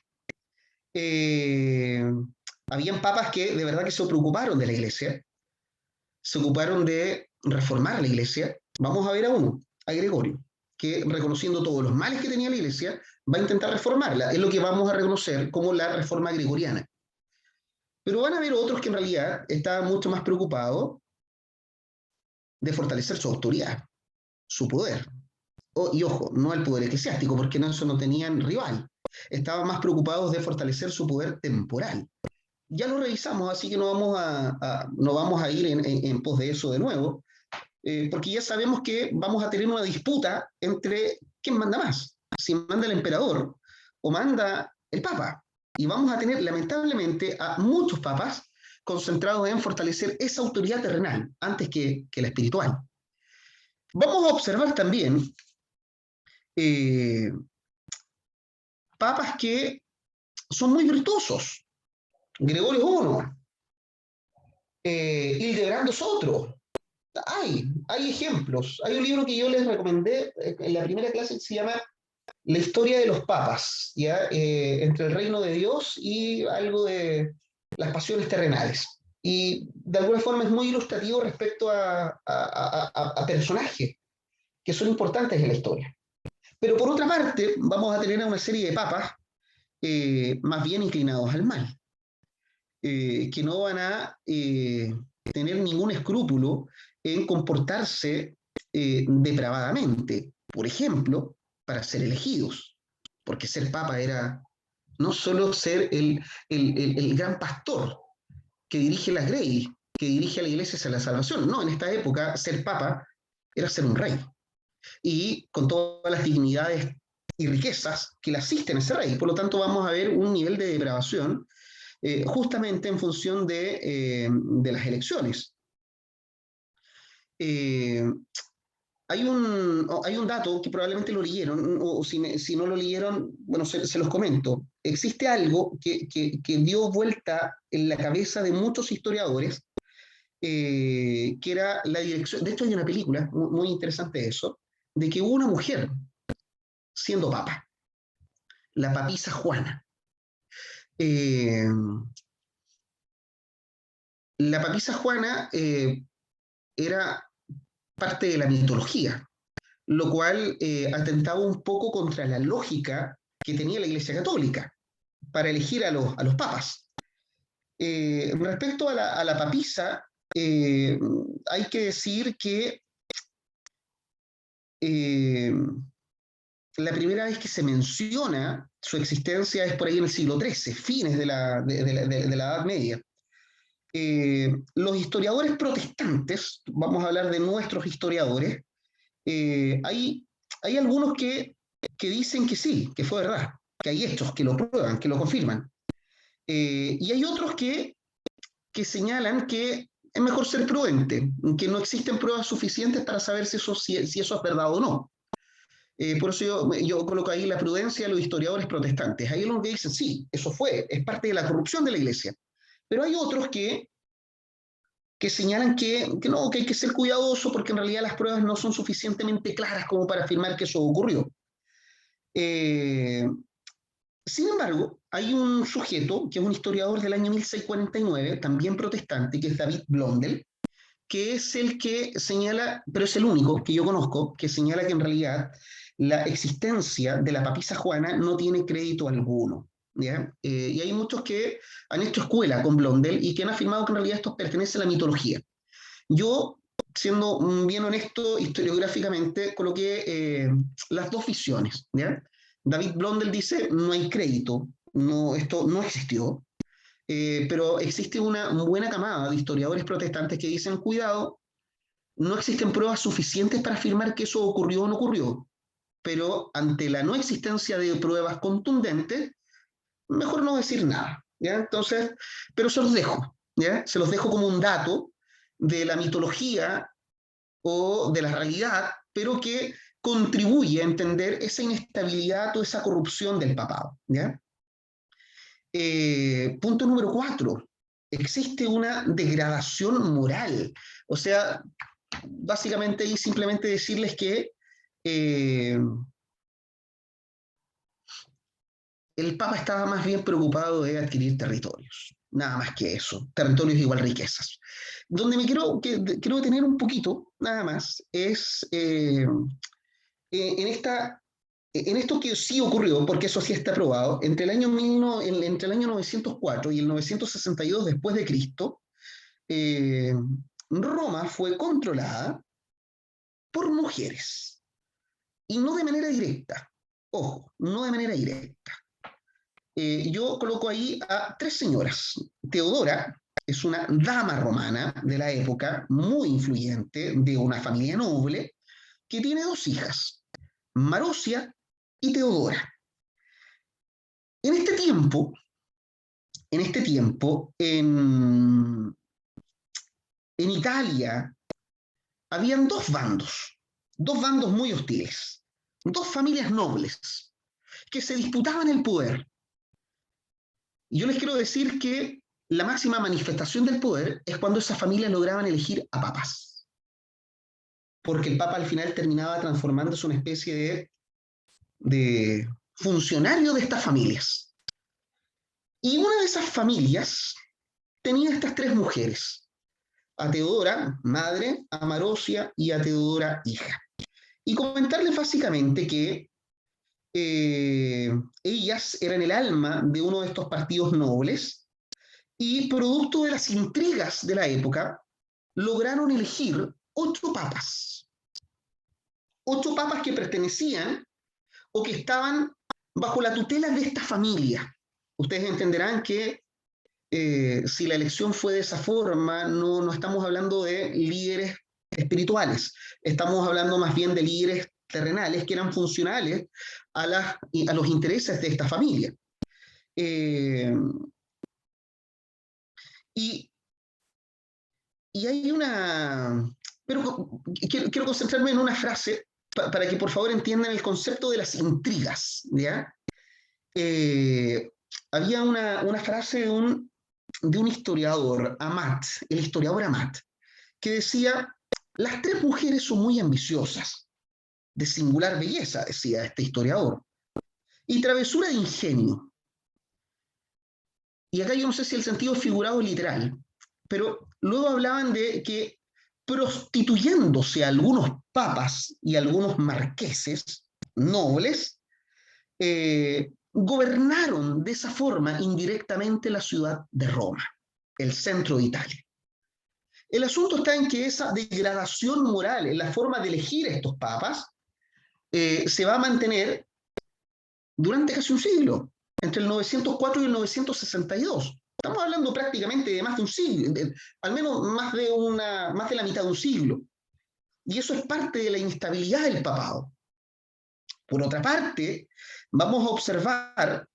Habían papas que de verdad que se preocuparon de la Iglesia, se ocuparon de reformar la Iglesia. Vamos a ver a uno, a Gregorio, que reconociendo todos los males que tenía la Iglesia, va a intentar reformarla. Es lo que vamos a reconocer como la reforma gregoriana. Pero van a haber otros que en realidad estaban mucho más preocupados de fortalecer su autoridad, su poder. Y ojo, no el poder eclesiástico, porque en eso no tenían rival. Estaban más preocupados de fortalecer su poder temporal. Ya lo revisamos, así que no vamos a ir en pos de eso de nuevo, porque ya sabemos que vamos a tener una disputa entre quién manda más, si manda el emperador o manda el papa. Y vamos a tener, lamentablemente, a muchos papas concentrados en fortalecer esa autoridad terrenal antes que la espiritual. Vamos a observar también papas que son muy virtuosos. Gregorio I, Hildebrando es otro. Hay ejemplos. Hay un libro que yo les recomendé en la primera clase que se llama La historia de los papas, ¿ya? Entre el reino de Dios y algo de las pasiones terrenales. Y de alguna forma es muy ilustrativo respecto a personajes que son importantes en la historia. Pero por otra parte, vamos a tener a una serie de papas más bien inclinados al mal, que no van a tener ningún escrúpulo en comportarse depravadamente, por ejemplo, para ser elegidos, porque ser papa era no solo ser el gran pastor que dirige las greyes, que dirige a la iglesia hacia la salvación. No, en esta época ser papa era ser un rey, y con todas las dignidades y riquezas que le asisten a ese rey. Por lo tanto, vamos a ver un nivel de depravación justamente en función de las elecciones. Hay un dato que probablemente lo leyeron, o si no lo leyeron, bueno, se los comento. Existe algo que dio vuelta en la cabeza de muchos historiadores, que era la dirección. De hecho, hay una película muy interesante de eso, de que hubo una mujer siendo papa, la papisa Juana. La papisa Juana era parte de la mitología, lo cual atentaba un poco contra la lógica que tenía la Iglesia Católica para elegir a los papas. Respecto a la papisa, hay que decir que la primera vez que se menciona su existencia es por ahí en el siglo XIII, fines de la Edad Media. Los historiadores protestantes, vamos a hablar de nuestros historiadores, hay algunos que dicen que sí, que fue verdad, que hay hechos que lo prueban, que lo confirman. Y hay otros que señalan que es mejor ser prudente, que no existen pruebas suficientes para saber si eso es verdad o no. Por eso yo coloco ahí la prudencia de los historiadores protestantes. Hay algunos que dicen, sí, eso es parte de la corrupción de la iglesia. Pero hay otros que señalan que no, que hay que ser cuidadoso porque en realidad las pruebas no son suficientemente claras como para afirmar que eso ocurrió. Sin embargo, hay un sujeto que es un historiador del año 1649, también protestante, que es David Blondel, que es el que señala, pero es el único que yo conozco, que señala que en realidad la existencia de la papisa Juana no tiene crédito alguno. ¿Ya? Y hay muchos que han hecho escuela con Blondel y que han afirmado que en realidad esto pertenece a la mitología. Yo, siendo bien honesto historiográficamente, coloqué las dos visiones. ¿Ya? David Blondel dice, no hay crédito, esto no existió, pero existe una buena camada de historiadores protestantes que dicen, cuidado, no existen pruebas suficientes para afirmar que eso ocurrió o no ocurrió, pero ante la no existencia de pruebas contundentes, mejor no decir nada, ¿ya? Entonces, pero se los dejo, ¿ya? Se los dejo como un dato de la mitología o de la realidad, pero que contribuye a entender esa inestabilidad o esa corrupción del papado, ¿ya? Punto número 4. Existe una degradación moral. O sea, básicamente y simplemente decirles que el Papa estaba más bien preocupado de adquirir territorios. Nada más que eso. Territorios igual riquezas. Donde me quiero detener un poquito, nada más, es en esta en esto que sí ocurrió, porque eso sí está probado, entre el año 904 y el 962 después de Cristo, Roma fue controlada por mujeres, y no de manera directa. Ojo, no de manera directa. Yo coloco ahí a 3 señoras. Teodora es una dama romana de la época, muy influyente, de una familia noble, que tiene 2 hijas, Marosia y Teodora. En este tiempo, en Italia, habían 2 bandos muy hostiles, 2 familias nobles, que se disputaban el poder. Y yo les quiero decir que la máxima manifestación del poder es cuando esas familias lograban elegir a papas. Porque el papa al final terminaba transformándose en una especie de funcionario de estas familias. Y una de esas familias tenía estas 3 mujeres: a Teodora, madre, a Marosia y a Teodora, hija. Y comentarles básicamente que ellas eran el alma de uno de estos partidos nobles y producto de las intrigas de la época lograron elegir 8 papas. 8 papas que pertenecían o que estaban bajo la tutela de esta familia. Ustedes entenderán que si la elección fue de esa forma, no estamos hablando de líderes espirituales, estamos hablando más bien de líderes terrenales que eran funcionales a los intereses de esta familia. Y hay una... Pero quiero concentrarme en una frase para que por favor entiendan el concepto de las intrigas, ¿ya? Había una frase de un historiador, Amat, el historiador Amat, que decía: las 3 mujeres son muy ambiciosas, de singular belleza, decía este historiador, y travesura de ingenio. Y acá yo no sé si el sentido es figurado o literal, pero luego hablaban de que prostituyéndose a algunos papas y algunos marqueses nobles, gobernaron de esa forma indirectamente la ciudad de Roma, el centro de Italia. El asunto está en que esa degradación moral en la forma de elegir a estos papas se va a mantener durante casi un siglo, entre el 904 y el 962. Estamos hablando prácticamente de más de un siglo, al menos más de la mitad de un siglo. Y eso es parte de la inestabilidad del papado. Por otra parte, vamos a observar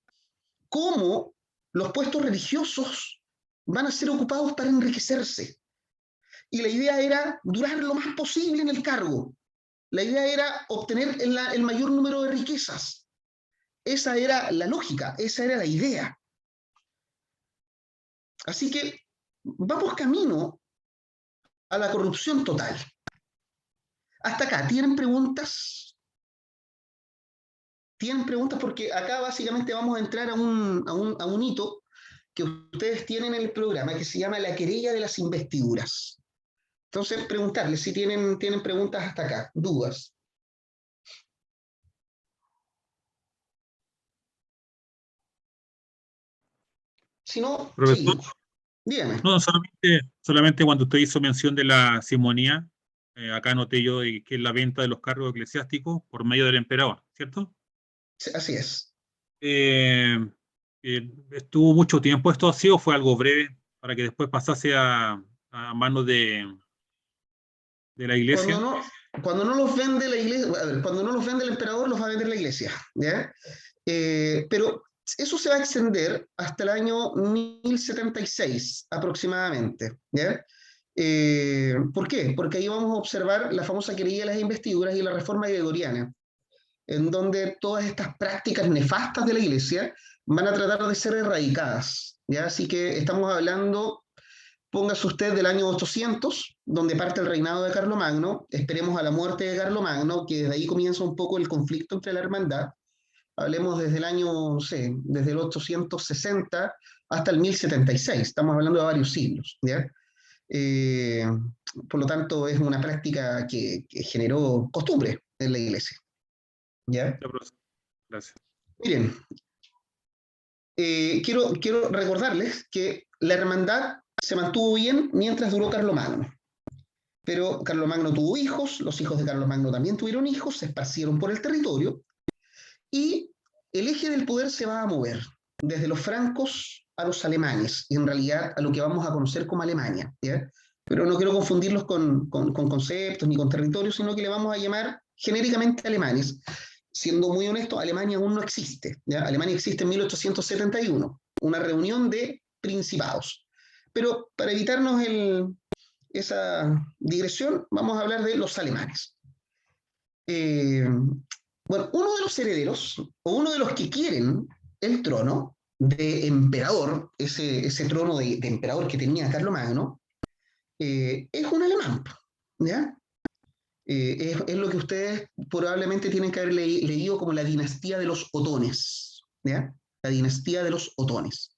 cómo los puestos religiosos van a ser ocupados para enriquecerse. Y la idea era durar lo más posible en el cargo. La idea era obtener el mayor número de riquezas. Esa era la lógica, esa era la idea. Así que vamos camino a la corrupción total. Hasta acá, ¿tienen preguntas? ¿Tienen preguntas? Porque acá básicamente vamos a entrar a un hito que ustedes tienen en el programa, que se llama la querella de las investiduras. Entonces, preguntarles si tienen preguntas hasta acá, dudas. Si no, Profesor, sí, dígame. no, solamente cuando usted hizo mención de la simonía, acá noté yo que es la venta de los cargos eclesiásticos por medio del emperador, ¿cierto? Sí, así es. ¿Estuvo mucho tiempo esto así o fue algo breve para que después pasase a manos de la iglesia? Cuando no los vende la iglesia, a ver, cuando no los vende el emperador, los va a vender la iglesia, ¿ya? Pero eso se va a extender hasta el año 1076 aproximadamente, ¿ya? ¿Por qué? Porque ahí vamos a observar la famosa querella de las investiduras y la reforma gregoriana, en donde todas estas prácticas nefastas de la iglesia van a tratar de ser erradicadas, ¿ya? Así que estamos hablando, póngase usted, del año 800, donde parte el reinado de Carlomagno. Esperemos a la muerte de Carlomagno, que desde ahí comienza un poco el conflicto entre la hermandad. Hablemos desde el año, no sé, desde el 860 hasta el 1076. Estamos hablando de varios siglos, ¿ya? Por lo tanto, es una práctica que generó costumbre en la iglesia, ¿ya? Gracias. Miren, quiero recordarles que la hermandad se mantuvo bien mientras duró Carlomagno. Pero Carlomagno tuvo hijos, los hijos de Carlomagno también tuvieron hijos, se esparcieron por el territorio, y el eje del poder se va a mover desde los francos a los alemanes, y en realidad a lo que vamos a conocer como Alemania, ¿ya? Pero no quiero confundirlos con conceptos ni con territorios, sino que le vamos a llamar genéricamente alemanes. Siendo muy honesto, Alemania aún no existe, ¿ya? Alemania existe en 1871, una reunión de principados. Pero para evitarnos esa digresión, vamos a hablar de los alemanes. Bueno, uno de los herederos, o uno de los que quieren el trono de emperador, ese trono de emperador que tenía Carlomagno, es un alemán, ¿ya? Es lo que ustedes probablemente tienen que haber leído como la dinastía de los Otones, ¿ya? La dinastía de los Otones.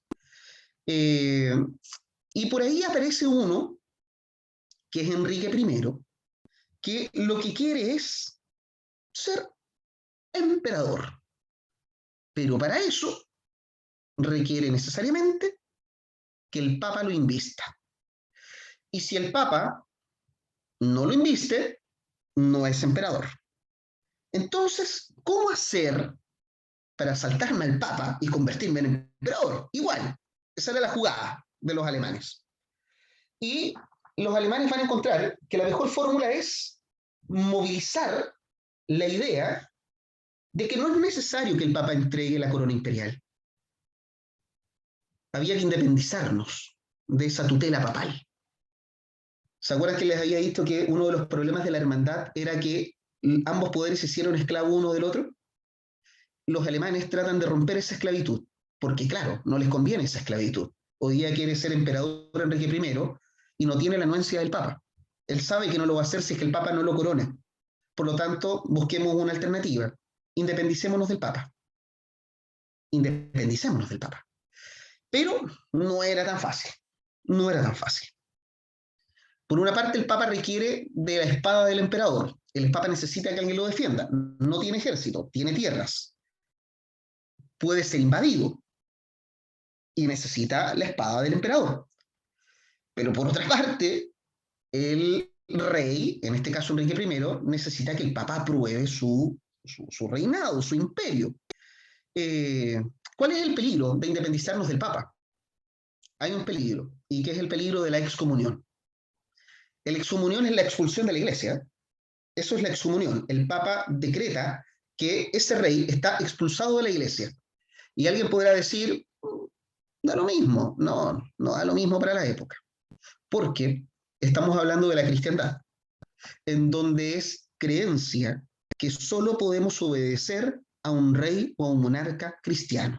Y por ahí aparece uno, que es Enrique I, que lo que quiere es ser emperador. Pero para eso requiere necesariamente que el Papa lo invista. Y si el Papa no lo inviste, no es emperador. Entonces, ¿cómo hacer para saltarme al Papa y convertirme en emperador? Igual, esa era la jugada de los alemanes. Y los alemanes van a encontrar que la mejor fórmula es movilizar la idea de que no es necesario que el Papa entregue la corona imperial. Había que independizarnos de esa tutela papal. ¿Se acuerdan que les había dicho que uno de los problemas de la hermandad era que ambos poderes se hicieron esclavos uno del otro? Los alemanes tratan de romper esa esclavitud, porque claro, no les conviene esa esclavitud. Hoy día quiere ser emperador Enrique I y no tiene la anuencia del Papa. Él sabe que no lo va a hacer si es que el Papa no lo corona. Por lo tanto, busquemos una alternativa. Independicémonos del Papa. Independicémonos del Papa. Pero no era tan fácil. No era tan fácil. Por una parte, el Papa requiere de la espada del emperador. El Papa necesita que alguien lo defienda. No tiene ejército, tiene tierras. Puede ser invadido. Y necesita la espada del emperador. Pero por otra parte, el rey, en este caso Enrique I, necesita que el Papa apruebe su reinado, su imperio. ¿Cuál es el peligro de independizarnos del Papa? Hay un peligro, y que es el peligro de la excomunión. La excomunión es la expulsión de la iglesia. Eso es la excomunión. El Papa decreta que ese rey está expulsado de la iglesia. Y alguien podrá decir, da lo mismo. No, no da lo mismo para la época. Porque estamos hablando de la cristiandad, en donde es creencia que solo podemos obedecer a un rey o a un monarca cristiano.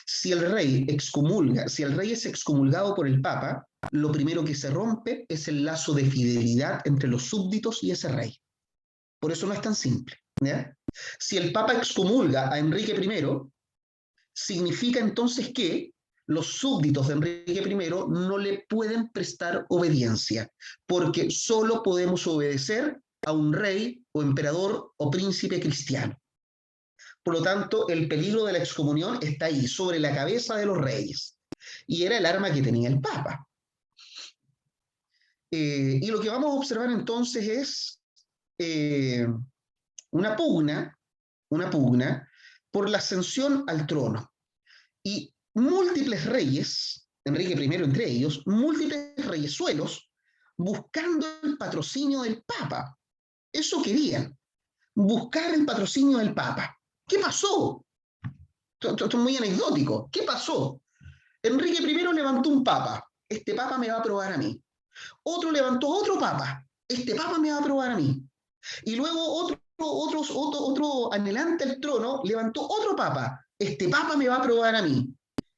Si el rey excomulga, si el rey es excomulgado por el Papa, lo primero que se rompe es el lazo de fidelidad entre los súbditos y ese rey. Por eso no es tan simple, ¿ya? Si el Papa excomulga a Enrique I, significa entonces que los súbditos de Enrique I no le pueden prestar obediencia, porque solo podemos obedecer a un rey o emperador o príncipe cristiano. Por lo tanto, el peligro de la excomunión está ahí, sobre la cabeza de los reyes. Y era el arma que tenía el Papa. Y lo que vamos a observar entonces es una pugna por la ascensión al trono. Y múltiples reyes, Enrique I entre ellos, múltiples reyesuelos, buscando el patrocinio del Papa. Eso querían, buscar el patrocinio del Papa. ¿Qué pasó? Esto es muy anecdótico. ¿Qué pasó? Enrique I levantó un Papa. Este Papa me va a aprobar a mí. Otro levantó otro Papa. Este Papa me va a aprobar a mí. Y luego otro anhelante al trono levantó otro Papa. Este Papa me va a aprobar a mí.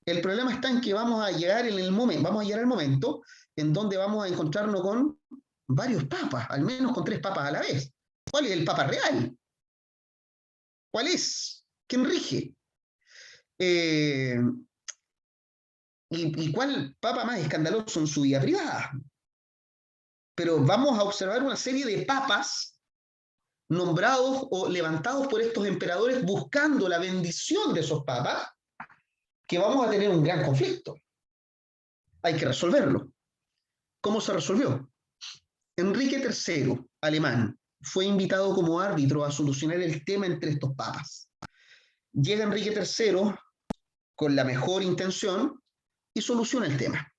El problema está en que vamos a llegar al momento en donde vamos a encontrarnos con varios papas, al menos con 3 papas a la vez. ¿Cuál es el Papa real? ¿Cuál es? ¿Quién rige? ¿Y cuál papa más escandaloso en su vida privada? Pero vamos a observar una serie de papas nombrados o levantados por estos emperadores buscando la bendición de esos papas, que vamos a tener un gran conflicto. Hay que resolverlo. ¿Cómo se resolvió? Enrique III, alemán, fue invitado como árbitro a solucionar el tema entre estos papas. Llega Enrique III con la mejor intención y soluciona el tema.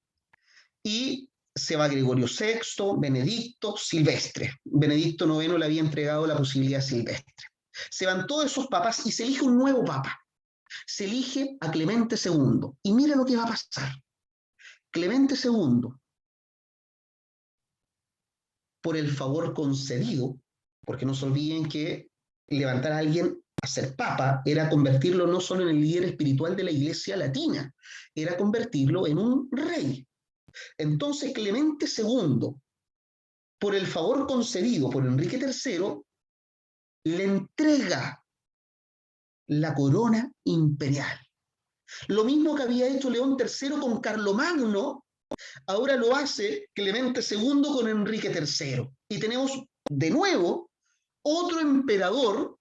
Y se va Gregorio VI, Benedicto, Silvestre. Benedicto IX le había entregado la posibilidad a Silvestre. Se van todos esos papas y se elige un nuevo papa. Se elige a Clemente II. Y mira lo que va a pasar. Clemente II, por el favor concedido, porque no se olviden que levantar a alguien a ser papa era convertirlo no solo en el líder espiritual de la Iglesia latina, era convertirlo en un rey. Entonces Clemente II, por el favor concedido por Enrique III, le entrega la corona imperial. Lo mismo que había hecho León III con Carlomagno, ahora lo hace Clemente II con Enrique III. Y tenemos de nuevo otro emperador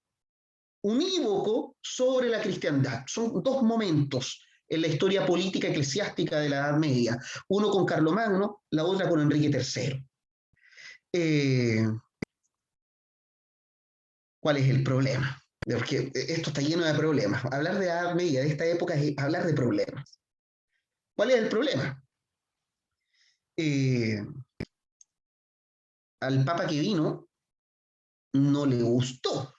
unívoco sobre la cristiandad. Son dos momentos en la historia política eclesiástica de la Edad Media. Uno con Carlomagno, la otra con Enrique III. ¿Cuál es el problema? Porque esto está lleno de problemas. Hablar de la Edad Media de esta época es hablar de problemas. ¿Cuál es el problema? Al Papa que vino no le gustó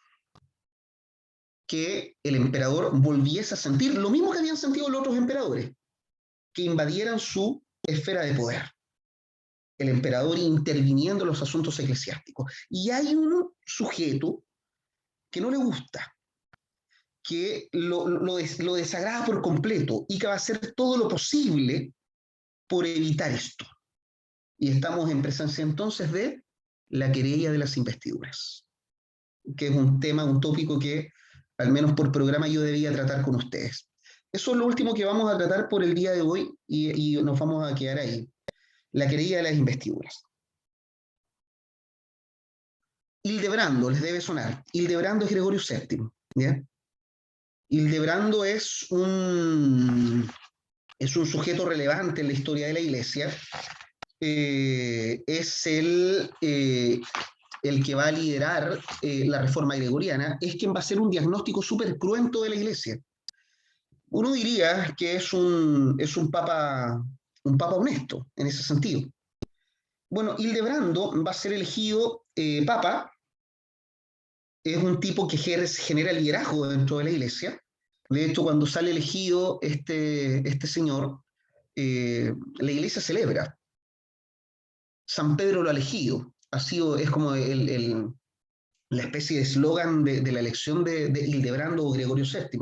que el emperador volviese a sentir lo mismo que habían sentido los otros emperadores, que invadieran su esfera de poder. El emperador interviniendo en los asuntos eclesiásticos. Y hay un sujeto que no le gusta, que lo desagrada por completo y que va a hacer todo lo posible por evitar esto. Y estamos en presencia entonces de la querella de las investiduras, que es un tema, un tópico que al menos por programa yo debía tratar con ustedes. Eso es lo último que vamos a tratar por el día de hoy y nos vamos a quedar ahí. La querella de las investiduras. Hildebrando, les debe sonar. Hildebrando es Gregorio VII. ¿Ya? Hildebrando es un sujeto relevante en la historia de la Iglesia. Es el que va a liderar la reforma gregoriana, es quien va a hacer un diagnóstico súper cruento de la Iglesia. Uno diría que es un papa honesto en ese sentido. Bueno, Hildebrando va a ser elegido papa. Es un tipo que genera liderazgo dentro de la Iglesia. De hecho, cuando sale elegido este señor, la Iglesia celebra. San Pedro lo ha elegido. Es como la especie de eslogan de la elección de Hildebrando o Gregorio VII.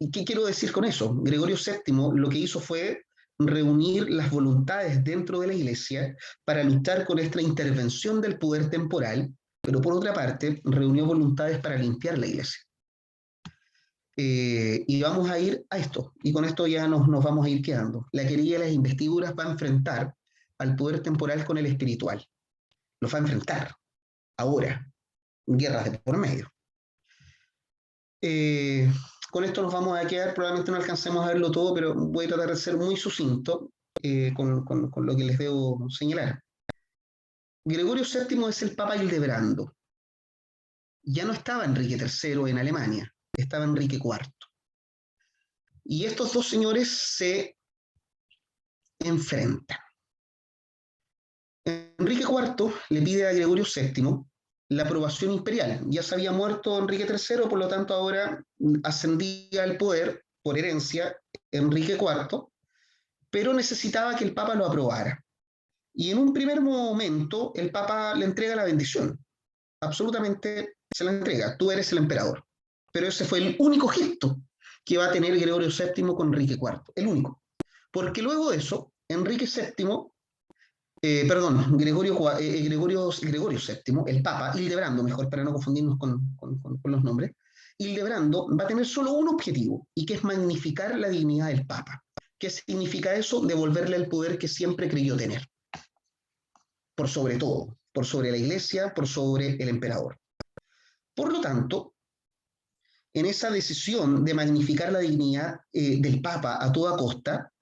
¿Y qué quiero decir con eso? Gregorio VII lo que hizo fue reunir las voluntades dentro de la Iglesia para luchar con esta intervención del poder temporal, pero por otra parte reunió voluntades para limpiar la Iglesia. Y vamos a ir a esto, y con esto ya nos vamos a ir quedando. La querella de las investiduras va a enfrentar al poder temporal con el espiritual. Los va a enfrentar. Ahora, guerras de por medio. Con esto nos vamos a quedar, probablemente no alcancemos a verlo todo, pero voy a tratar de ser muy sucinto con lo que les debo señalar. Gregorio VII es el Papa Hildebrando. Ya no estaba Enrique III en Alemania, estaba Enrique IV. Y estos dos señores se enfrentan. Enrique IV le pide a Gregorio VII la aprobación imperial. Ya se había muerto Enrique III, por lo tanto ahora ascendía al poder, por herencia, Enrique IV, pero necesitaba que el Papa lo aprobara. Y en un primer momento el Papa le entrega la bendición. Absolutamente se la entrega. Tú eres el emperador. Pero ese fue el único gesto que va a tener Gregorio VII con Enrique IV. El único. Porque luego de eso, Enrique VII... Gregorio VII, el Papa, Hildebrando, mejor para no confundirnos con los nombres, Hildebrando va a tener solo un objetivo, y que es magnificar la dignidad del Papa. ¿Qué significa eso? Devolverle el poder que siempre creyó tener. Por sobre todo. por sobre la iglesia, por sobre el emperador. Por lo tanto, en esa decisión de magnificar la dignidad del Papa a toda costa,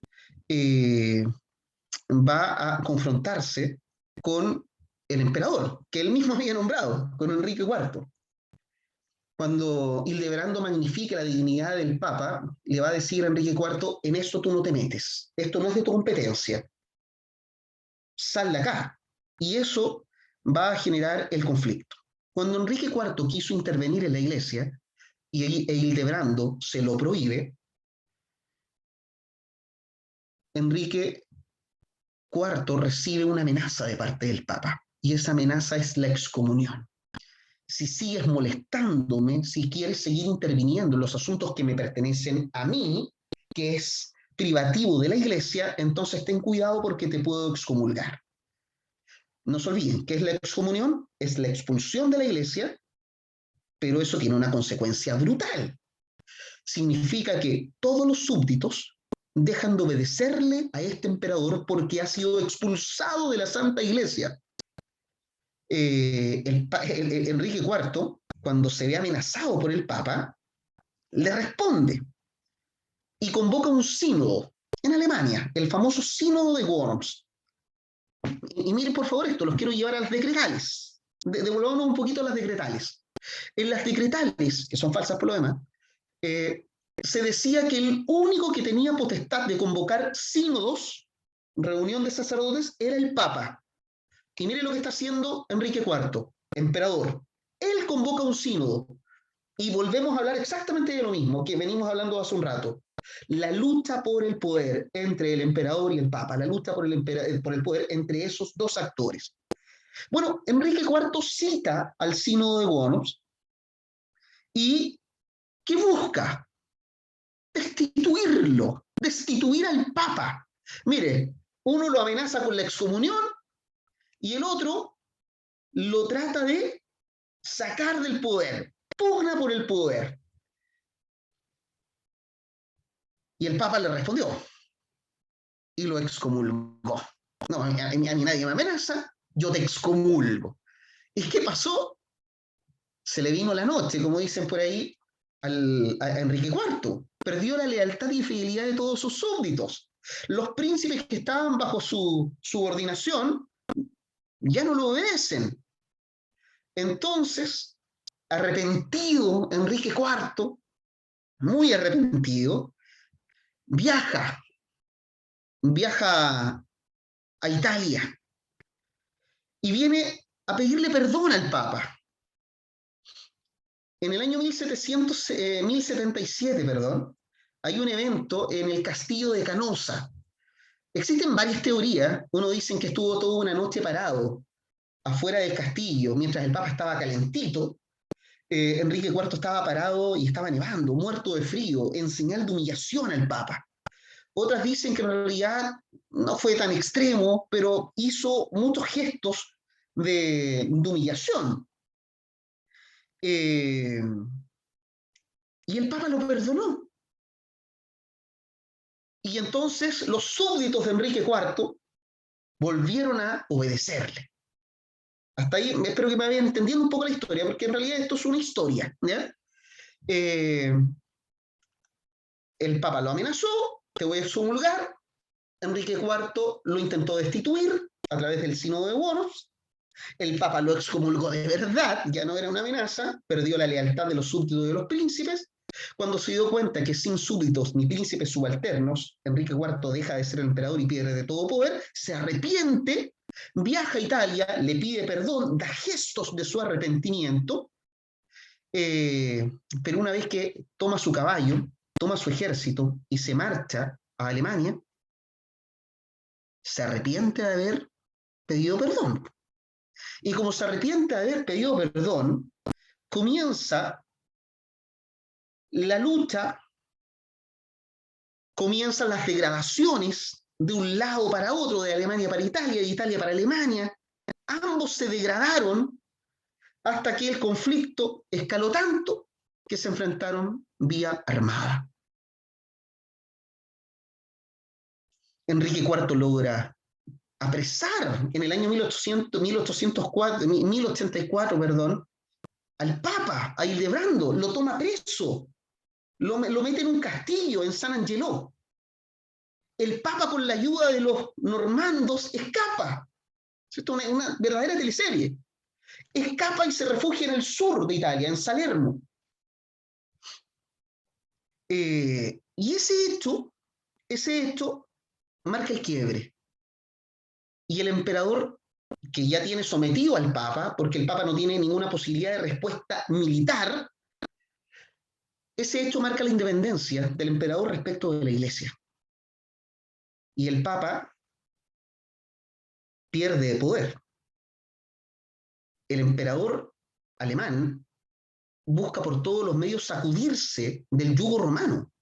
va a confrontarse con el emperador, que él mismo había nombrado, con Enrique IV. Cuando Hildebrando magnifica la dignidad del Papa, le va a decir a Enrique IV, en esto tú no te metes, esto no es de tu competencia, sal de acá. Y eso va a generar el conflicto. Cuando Enrique IV quiso intervenir en la iglesia, e Hildebrando se lo prohíbe, Enrique IV recibe una amenaza de parte del Papa, y esa amenaza es la excomunión. Si sigues molestándome, si quieres seguir interviniendo en los asuntos que me pertenecen a mí, que es privativo de la iglesia, entonces ten cuidado porque te puedo excomulgar. No se olviden, ¿qué es la excomunión? Es la expulsión de la iglesia, pero eso tiene una consecuencia brutal. Significa que todos los súbditos dejan de obedecerle a este emperador porque ha sido expulsado de la Santa Iglesia. Enrique IV, cuando se ve amenazado por el Papa, le responde y convoca un sínodo en Alemania, el famoso sínodo de Worms. Y miren por favor esto, los quiero llevar a las decretales. Devolvámonos un poquito a las decretales. En las decretales, que son falsas por lo demás, se decía que el único que tenía potestad de convocar sínodos, reunión de sacerdotes, era el Papa. Y mire lo que está haciendo Enrique IV, emperador. Él convoca un sínodo. Y volvemos a hablar exactamente de lo mismo que venimos hablando hace un rato. La lucha por el poder entre el emperador y el Papa, la lucha por el poder entre esos dos actores. Bueno, Enrique IV cita al sínodo de Worms y ¿qué busca? Destituirlo, destituir al Papa. Mire, uno lo amenaza con la excomunión y el otro lo trata de sacar del poder, pugna por el poder. Y el Papa le respondió y lo excomulgó. No, a mí nadie me amenaza, yo te excomulgo. ¿Y qué pasó? Se le vino la noche, como dicen por ahí, a Enrique IV. Perdió la lealtad y fidelidad de todos sus súbditos. Los príncipes que estaban bajo su subordinación ya no lo obedecen. Entonces, arrepentido Enrique IV, muy arrepentido, viaja a Italia y viene a pedirle perdón al Papa. En el año 1077, hay un evento en el castillo de Canosa. Existen varias teorías. Uno dice que estuvo toda una noche parado afuera del castillo, mientras el Papa estaba calentito. Enrique IV estaba parado y estaba nevando, muerto de frío, en señal de humillación al Papa. Otras dicen que en realidad no fue tan extremo, pero hizo muchos gestos de humillación. Y el Papa lo perdonó. Y entonces los súbditos de Enrique IV volvieron a obedecerle. Hasta ahí espero que me vayan entendiendo un poco la historia, porque en realidad esto es una historia, ¿ya? El Papa lo amenazó, te voy a excomulgar. Enrique IV lo intentó destituir a través del sínodo de Worms. El Papa lo excomulgó de verdad, ya no era una amenaza, perdió la lealtad de los súbditos y de los príncipes. Cuando se dio cuenta que sin súbditos ni príncipes subalternos, Enrique IV deja de ser el emperador y pierde de todo poder, se arrepiente, viaja a Italia, le pide perdón, da gestos de su arrepentimiento, pero una vez que toma su caballo, toma su ejército y se marcha a Alemania, se arrepiente de haber pedido perdón. Y como se arrepiente de haber pedido perdón, comienza la lucha, comienzan las degradaciones de un lado para otro, de Alemania para Italia, de Italia para Alemania. Ambos se degradaron hasta que el conflicto escaló tanto que se enfrentaron vía armada. Enrique IV logra apresar en el año 1084, perdón, al Papa, a Hildebrando, lo toma preso, lo mete en un castillo en San Angelo. El Papa, con la ayuda de los normandos, escapa. Esto es una verdadera teleserie. Escapa y se refugia en el sur de Italia, en Salerno. Y ese hecho marca el quiebre. Y el emperador, que ya tiene sometido al Papa, porque el Papa no tiene ninguna posibilidad de respuesta militar, ese hecho marca la independencia del emperador respecto de la Iglesia. Y el Papa pierde poder. El emperador alemán busca por todos los medios sacudirse del yugo romano.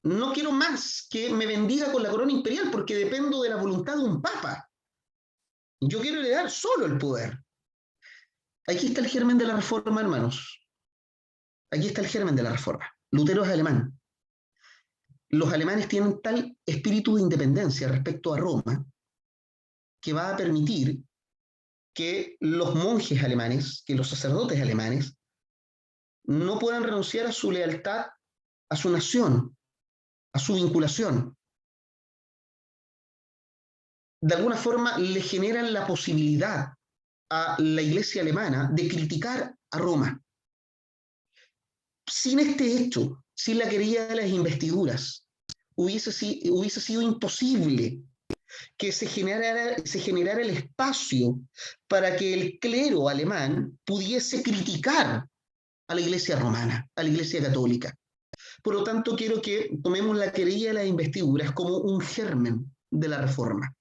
No quiero más que me bendiga con la corona imperial porque dependo de la voluntad de un papa. Yo quiero heredar solo el poder. Aquí está el germen de la reforma, hermanos. Aquí está el germen de la reforma. Lutero es alemán. Los alemanes tienen tal espíritu de independencia respecto a Roma que va a permitir que los monjes alemanes, que los sacerdotes alemanes, no puedan renunciar a su lealtad a su nación, a su vinculación. De alguna forma le generan la posibilidad a la Iglesia alemana de criticar a Roma. Sin este hecho, sin la querella de las investiduras, hubiese sido imposible que se generara el espacio para que el clero alemán pudiese criticar a la Iglesia romana, a la Iglesia católica. Por lo tanto, quiero que tomemos la querella de las investiduras como un germen de la reforma.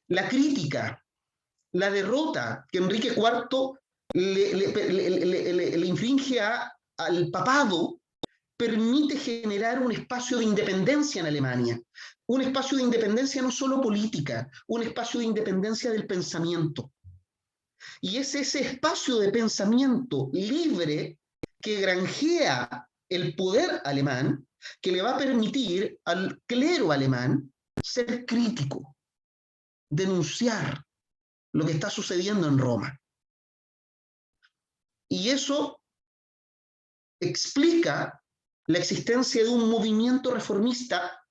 La crítica, la derrota que Enrique IV le inflige al papado permite generar un espacio de independencia en Alemania. Un espacio de independencia no solo política, un espacio de independencia del pensamiento. Y es ese espacio de pensamiento libre que granjea el poder alemán, que le va a permitir al clero alemán ser crítico, denunciar lo que está sucediendo en Roma. Y eso explica la existencia de un movimiento reformista.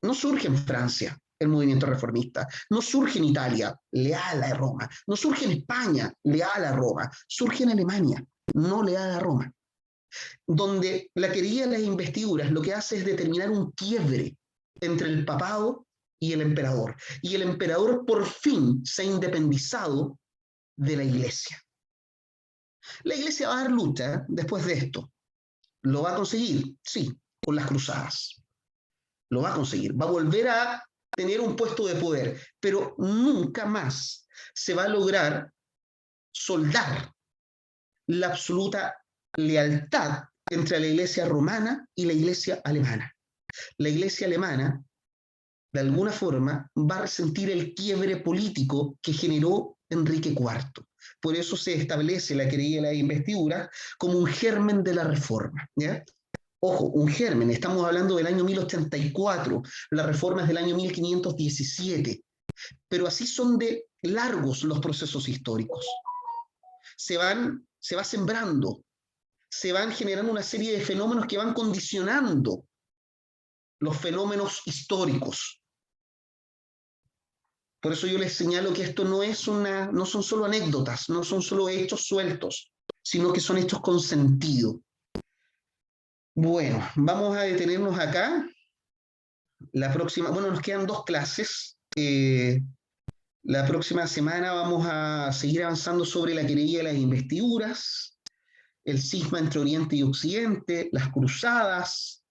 No surge en Francia el movimiento reformista, no surge en Italia, leal a Roma, no surge en España, leal a Roma, surge en Alemania, no leal a Roma, donde la querella de las investiduras lo que hace es determinar un quiebre entre el papado y el emperador por fin se ha independizado de la Iglesia. La Iglesia va a dar lucha después de esto. ¿Lo va a conseguir? Sí, con las cruzadas. Lo va a conseguir. Va a volver a tener un puesto de poder, pero nunca más se va a lograr soldar la absoluta lealtad entre la Iglesia romana y la Iglesia alemana. La Iglesia alemana, de alguna forma, va a resentir el quiebre político que generó Enrique IV. Por eso se establece la querella de la investidura como un germen de la reforma, ¿ya? Ojo, un germen, estamos hablando del año 1084, la reforma es del año 1517, pero así son de largos los procesos históricos. Se va sembrando, se van generando una serie de fenómenos que van condicionando los fenómenos históricos. Por eso yo les señalo que esto no son solo anécdotas, no son solo hechos sueltos, sino que son hechos con sentido. Bueno, vamos a detenernos acá. La próxima, nos quedan 2 clases. La próxima semana vamos a seguir avanzando sobre la querella de las investiduras, el cisma entre Oriente y Occidente, las cruzadas,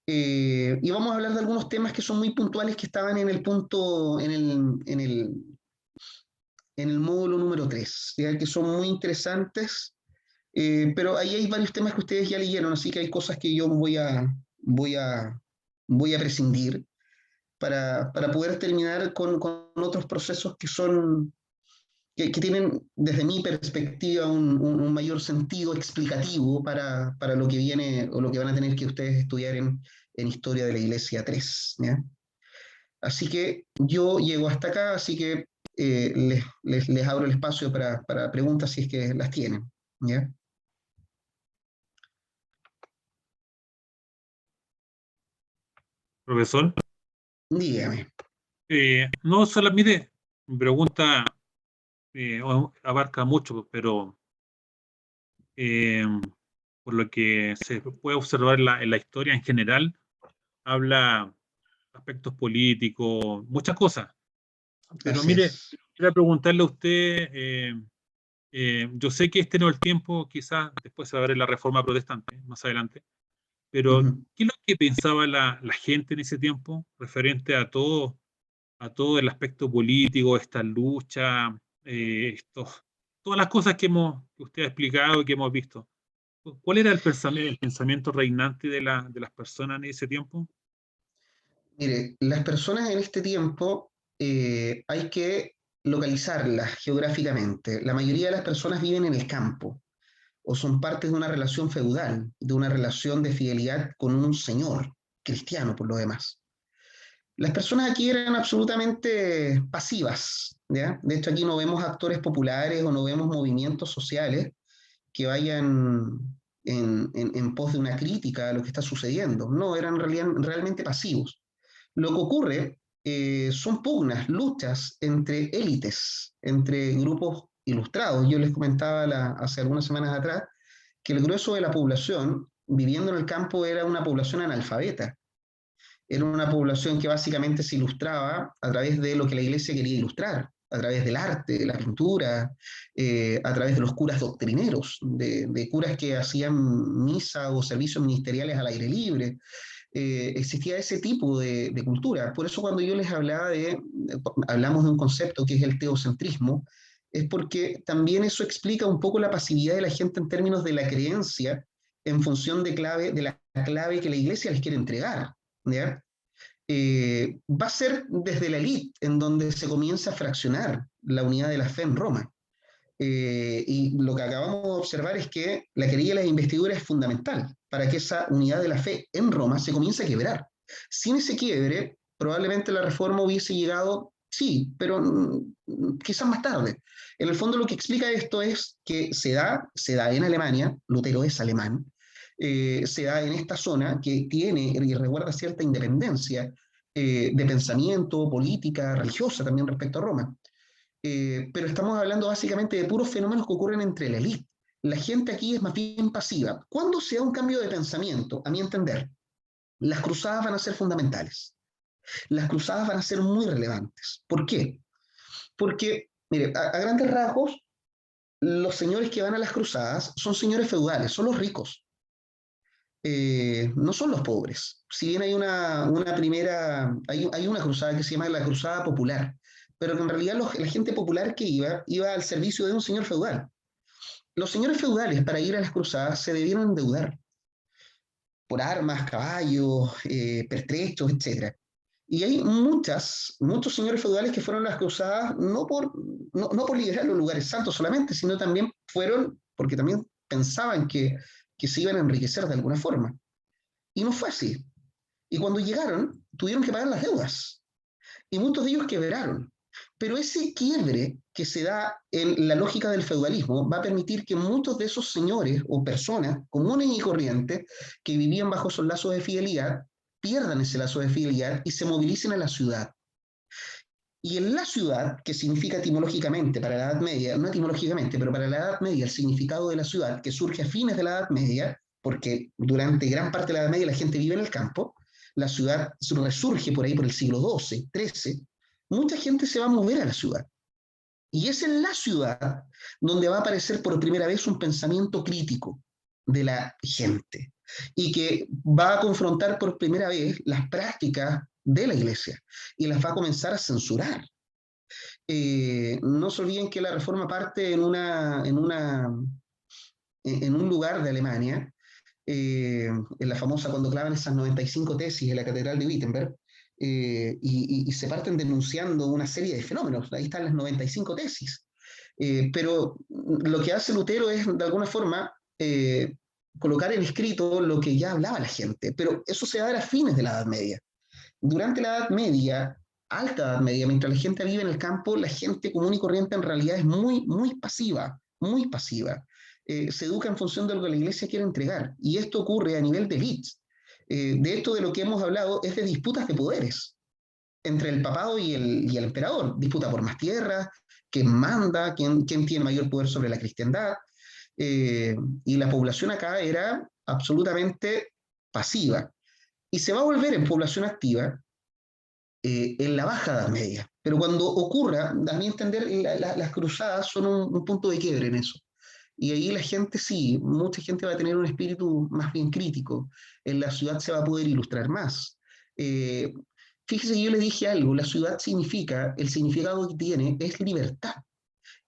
y vamos a hablar de algunos temas que son muy puntuales que estaban en el punto, en el módulo número 3, ¿ya? Que son muy interesantes. Pero ahí hay varios temas que ustedes ya leyeron, así que hay cosas que yo voy a prescindir para poder terminar con otros procesos que tienen, desde mi perspectiva, un mayor sentido explicativo para lo que viene o lo que van a tener que ustedes estudiar en Historia de la Iglesia 3, ¿ya? Así que yo llego hasta acá, así que les abro el espacio para preguntas si es que las tienen. ¿Ya? Profesor. Dígame. No solamente mi pregunta abarca mucho, pero por lo que se puede observar en la historia en general, habla aspectos políticos, muchas cosas. Pero Así mire, es. quería preguntarle a usted, yo sé que este no es el tiempo, quizás después se va a ver la reforma protestante, más adelante, pero Ujú. ¿qué es lo que pensaba la gente en ese tiempo referente a todo el aspecto político, esta lucha, todas las cosas que usted ha explicado y que hemos visto? ¿Cuál era el pensamiento reinante de las personas en ese tiempo? Mire, las personas en este tiempo hay que localizarlas geográficamente. La mayoría de las personas viven en el campo o son parte de una relación feudal, de una relación de fidelidad con un señor cristiano por lo demás. Las personas aquí eran absolutamente pasivas, ¿ya? De hecho, aquí no vemos actores populares o no vemos movimientos sociales que vayan en pos de una crítica a lo que está sucediendo. No, eran realmente pasivos. Lo que ocurre son pugnas, luchas entre élites, entre grupos ilustrados. Yo les comentaba hace algunas semanas atrás que el grueso de la población viviendo en el campo era una población analfabeta. Era una población que básicamente se ilustraba a través de lo que la iglesia quería ilustrar, a través del arte, de la pintura, a través de los curas doctrineros, de curas que hacían misa o servicios ministeriales al aire libre. Existía ese tipo de cultura. Por eso cuando yo les hablamos de un concepto que es el teocentrismo, es porque también eso explica un poco la pasividad de la gente en términos de la creencia en función de la clave que la iglesia les quiere entregar. ¿Ya? Va a ser desde la élite en donde se comienza a fraccionar la unidad de la fe en Roma. Y lo que acabamos de observar es que la querella de las investiduras es fundamental para que esa unidad de la fe en Roma se comience a quebrar. Sin ese quiebre, probablemente la reforma hubiese llegado, sí, pero quizás más tarde. En el fondo lo que explica esto es que se da en Alemania, Lutero es alemán, se da en esta zona que tiene y resguarda cierta independencia de pensamiento, política, religiosa también respecto a Roma. Pero estamos hablando básicamente de puros fenómenos que ocurren entre la élite. La gente aquí es más bien pasiva. ¿Cuándo se da un cambio de pensamiento? A mi entender, las cruzadas van a ser fundamentales. Las cruzadas van a ser muy relevantes. ¿Por qué? Porque, mire, a grandes rasgos, los señores que van a las cruzadas son señores feudales, son los ricos. No son los pobres. Si bien hay hay una cruzada que se llama la Cruzada Popular, pero que en realidad la gente popular que iba al servicio de un señor feudal. Los señores feudales para ir a las cruzadas se debieron endeudar por armas, caballos, pertrechos, etc. Y hay muchos señores feudales que fueron a las cruzadas no por liderar los lugares santos solamente, sino también fueron porque también pensaban que se iban a enriquecer de alguna forma. Y no fue así. Y cuando llegaron, tuvieron que pagar las deudas. Y muchos de ellos quebraron. Pero ese quiebre que se da en la lógica del feudalismo va a permitir que muchos de esos señores o personas comunes y corrientes que vivían bajo esos lazos de fidelidad pierdan ese lazo de fidelidad y se movilicen a la ciudad. Y en la ciudad, que significa etimológicamente para la Edad Media, no etimológicamente, pero para la Edad Media, el significado de la ciudad, que surge a fines de la Edad Media, porque durante gran parte de la Edad Media la gente vive en el campo, la ciudad resurge por ahí por el siglo XII, XIII, mucha gente se va a mover a la ciudad. Y es en la ciudad donde va a aparecer por primera vez un pensamiento crítico de la gente y que va a confrontar por primera vez las prácticas de la iglesia y las va a comenzar a censurar. No se olviden que la reforma parte en un lugar de Alemania, en la famosa cuando clavan esas 95 tesis en la Catedral de Wittenberg, y se parten denunciando una serie de fenómenos. Ahí están las 95 tesis. Pero lo que hace Lutero es, de alguna forma, colocar en escrito lo que ya hablaba la gente. Pero eso se da a fines de la Edad Media. Durante la Edad Media, alta Edad Media, mientras la gente vive en el campo, la gente común y corriente en realidad es muy pasiva, muy pasiva. Se educa en función de lo que la iglesia quiere entregar, y esto ocurre a nivel de élites. De esto de lo que hemos hablado es de disputas de poderes entre el papado y el emperador, disputa por más tierras, quién manda, quién tiene mayor poder sobre la cristiandad, y la población acá era absolutamente pasiva, y se va a volver en población activa en la Baja Edad Media. Pero cuando ocurra, a mi entender, las cruzadas son un punto de quiebre en eso. Y ahí la gente sí, mucha gente va a tener un espíritu más bien crítico. En la ciudad se va a poder ilustrar más. Fíjese, yo le dije algo, la ciudad significa, el significado que tiene es libertad.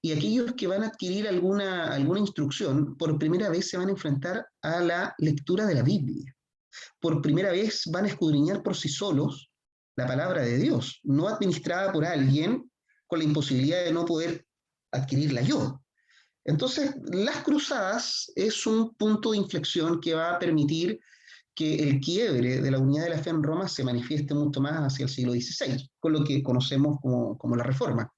Y aquellos que van a adquirir alguna instrucción, por primera vez se van a enfrentar a la lectura de la Biblia. Por primera vez van a escudriñar por sí solos la palabra de Dios, no administrada por alguien con la imposibilidad de no poder adquirirla yo. Entonces, las cruzadas es un punto de inflexión que va a permitir que el quiebre de la unidad de la fe en Roma se manifieste mucho más hacia el siglo XVI, con lo que conocemos como la Reforma.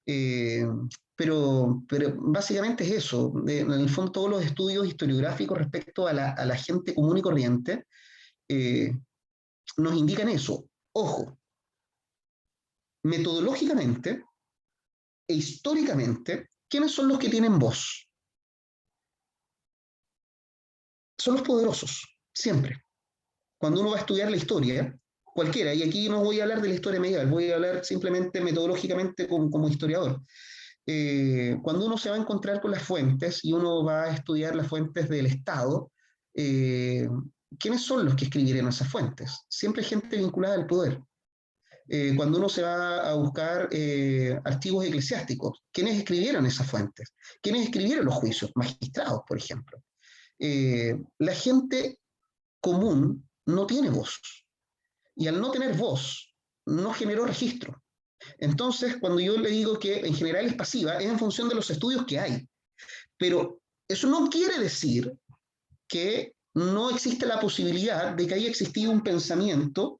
Pero básicamente es eso. En el fondo, todos los estudios historiográficos respecto a la gente común y corriente nos indican eso. Ojo, metodológicamente e históricamente, ¿quiénes son los que tienen voz? Son los poderosos, siempre. Cuando uno va a estudiar la historia, cualquiera, y aquí no voy a hablar de la historia medieval, voy a hablar simplemente metodológicamente como historiador. Cuando uno se va a encontrar con las fuentes y uno va a estudiar las fuentes del Estado, ¿quiénes son los que escribieron esas fuentes? Siempre hay gente vinculada al poder. Cuando uno se va a buscar archivos eclesiásticos, ¿quiénes escribieron esas fuentes? ¿Quiénes escribieron los juicios? Magistrados, por ejemplo. La gente común no tiene voz, y al no tener voz, no generó registro. Entonces, cuando yo le digo que en general es pasiva, es en función de los estudios que hay. Pero eso no quiere decir que no existe la posibilidad de que haya existido un pensamiento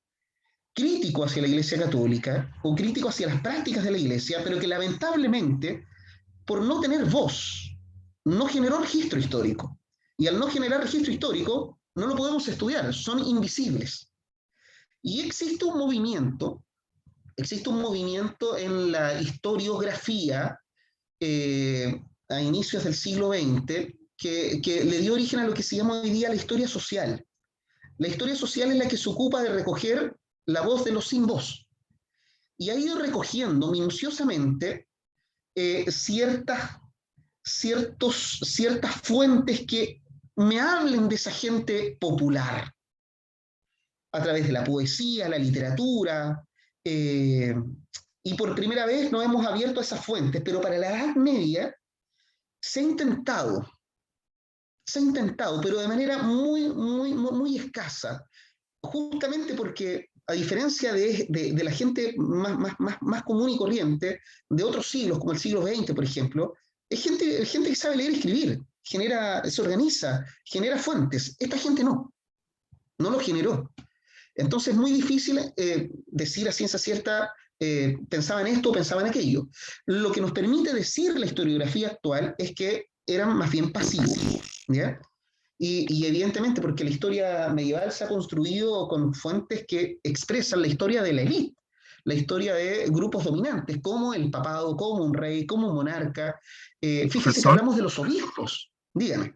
crítico hacia la Iglesia Católica o crítico hacia las prácticas de la Iglesia, pero que lamentablemente, por no tener voz, no generó registro histórico. Y al no generar registro histórico, no lo podemos estudiar, son invisibles. Y existe un movimiento en la historiografía a inicios del siglo XX que le dio origen a lo que se llama hoy día la historia social. La historia social es la que se ocupa de recoger la voz de los sin voz. Y ha ido recogiendo minuciosamente ciertas fuentes que me hablen de esa gente popular, a través de la poesía, la literatura, y por primera vez nos hemos abierto a esas fuentes, pero para la Edad Media se ha intentado, pero de manera muy escasa, justamente porque, a diferencia de la gente más común y corriente, de otros siglos, como el siglo XX, por ejemplo, es gente que sabe leer y escribir, se organiza, genera fuentes. Esta gente no lo generó. Entonces es muy difícil decir a ciencia cierta, pensaban esto o pensaban aquello. Lo que nos permite decir la historiografía actual es que eran más bien pasivos, ¿ya? Y evidentemente porque la historia medieval se ha construido con fuentes que expresan la historia de la élite, la historia de grupos dominantes, como el papado, como un rey, como un monarca. Fíjese que hablamos de los obispos. Dígame.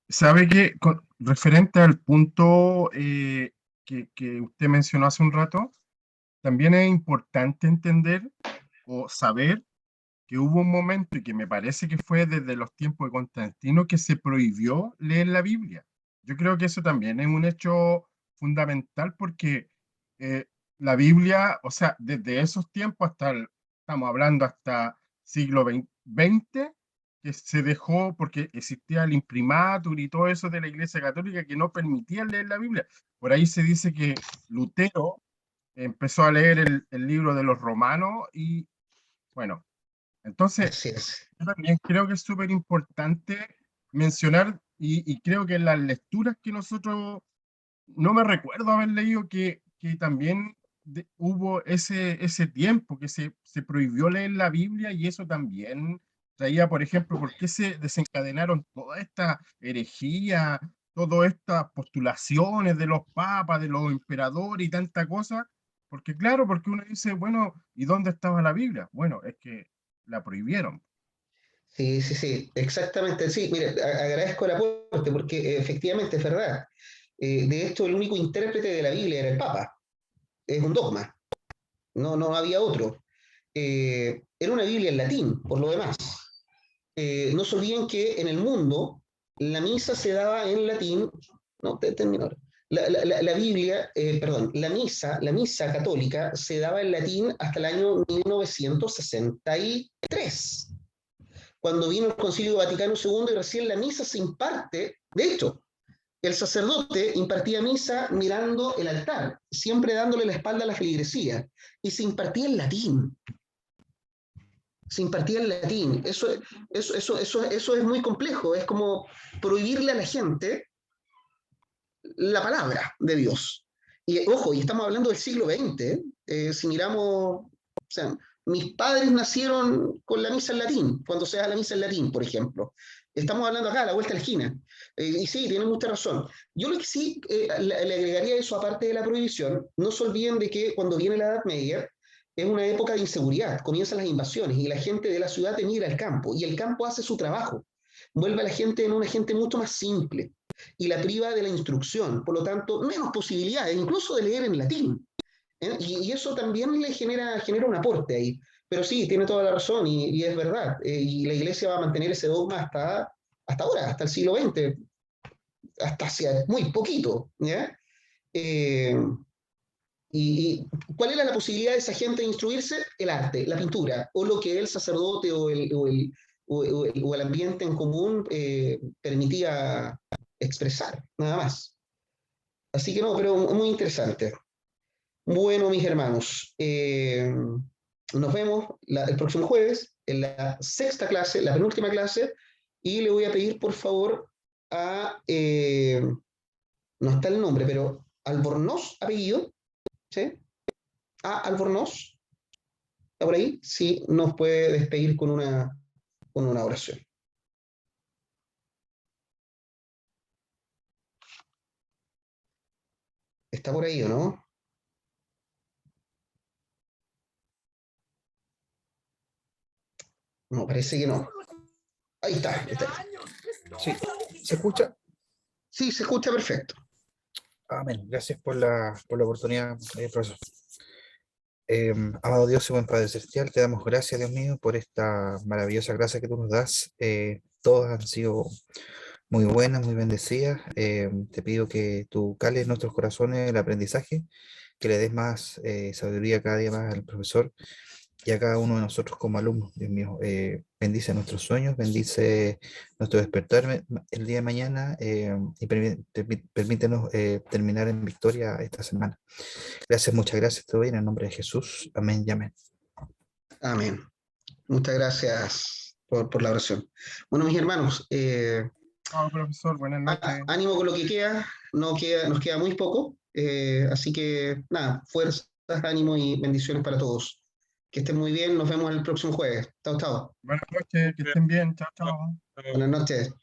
Sabe que referente al punto que usted mencionó hace un rato, también es importante entender o saber que hubo un momento, y que me parece que fue desde los tiempos de Constantino, que se prohibió leer la Biblia. Yo creo que eso también es un hecho fundamental, porque la Biblia, o sea, desde esos tiempos estamos hablando hasta siglo XX, que se dejó, porque existía el imprimatur y todo eso de la Iglesia Católica que no permitía leer la Biblia. Por ahí se dice que Lutero empezó a leer el libro de los Romanos y, bueno, entonces yo también creo que es súper importante mencionar, y creo que en las lecturas que nosotros, no me recuerdo haber leído que también hubo ese tiempo que se prohibió leer la Biblia y eso también traía, por ejemplo, por qué se desencadenaron toda esta herejía, todas estas postulaciones de los papas, de los emperadores y tanta cosa. Porque claro, porque uno dice, bueno, ¿y dónde estaba la Biblia? Bueno, es que la prohibieron. Sí, sí, sí, exactamente. Sí, mire, agradezco el aporte porque efectivamente es verdad. De hecho, el único intérprete de la Biblia era el Papa. Es un dogma. No había otro. Era una Biblia en latín, por lo demás. No se olviden que en el mundo la misa se daba en latín. No, termino ahora. La Biblia, perdón, la misa católica se daba en latín hasta el año 1963, cuando vino el Concilio Vaticano II y recién la misa se imparte. De hecho, el sacerdote impartía misa mirando el altar, siempre dándole la espalda a la feligresía, y se impartía en latín. Se impartía en latín. Eso es muy complejo. Es como prohibirle a la gente la palabra de Dios. Y ojo, y estamos hablando del siglo XX. Si miramos, o sea, mis padres nacieron con la misa en latín, cuando se da la misa en latín, por ejemplo. Estamos hablando acá, a la vuelta de la esquina. Y sí, tienen mucha razón. Yo lo que sí le agregaría eso, aparte de la prohibición, no se olviden de que cuando viene la Edad Media, es una época de inseguridad, comienzan las invasiones y la gente de la ciudad emigra al campo, y el campo hace su trabajo. Vuelve a la gente en una gente mucho más simple y la priva de la instrucción, por lo tanto, menos posibilidades, incluso de leer en latín. Y eso también le genera un aporte ahí. Pero sí, tiene toda la razón y es verdad. Y la Iglesia va a mantener ese dogma hasta ahora, hasta el siglo XX, hasta hace muy poquito. ¿Ya? Y ¿cuál era la posibilidad de esa gente de instruirse? El arte, la pintura, o lo que el sacerdote o el ambiente en común permitía expresar, nada más. Así que no, pero muy interesante. Bueno, mis hermanos, nos vemos el próximo jueves en la sexta clase, la penúltima clase, y le voy a pedir, por favor, a, no está el nombre, pero Albornoz, apellido, ¿sí? A Albornoz, ¿está por ahí? Sí, nos puede despedir con una oración. ¿Está por ahí o no? No, parece que no. Ahí está. Sí, ¿se escucha? Sí, se escucha perfecto. Amén. Gracias por la oportunidad, profesor. Amado Dios y buen Padre Celestial, te damos gracias, Dios mío, por esta maravillosa gracia que tú nos das. Todas han sido muy buenas, muy bendecidas. Te pido que tú cales en nuestros corazones el aprendizaje, que le des más sabiduría cada día más al profesor y a cada uno de nosotros como alumnos, Dios mío. Bendice nuestros sueños, bendice nuestro despertar el día de mañana y permítenos terminar en victoria esta semana. Gracias, muchas gracias, todo bien, en el nombre de Jesús. Amén y amén. Amén. Muchas gracias por la oración. Bueno, mis hermanos, Chao, profesor, buenas noches. ánimo con lo que queda, nos queda muy poco, así que nada, fuerzas, ánimo y bendiciones para todos. Que estén muy bien, nos vemos el próximo jueves. Chao, chao. Buenas noches, que estén bien. Chao, chao. Buenas noches.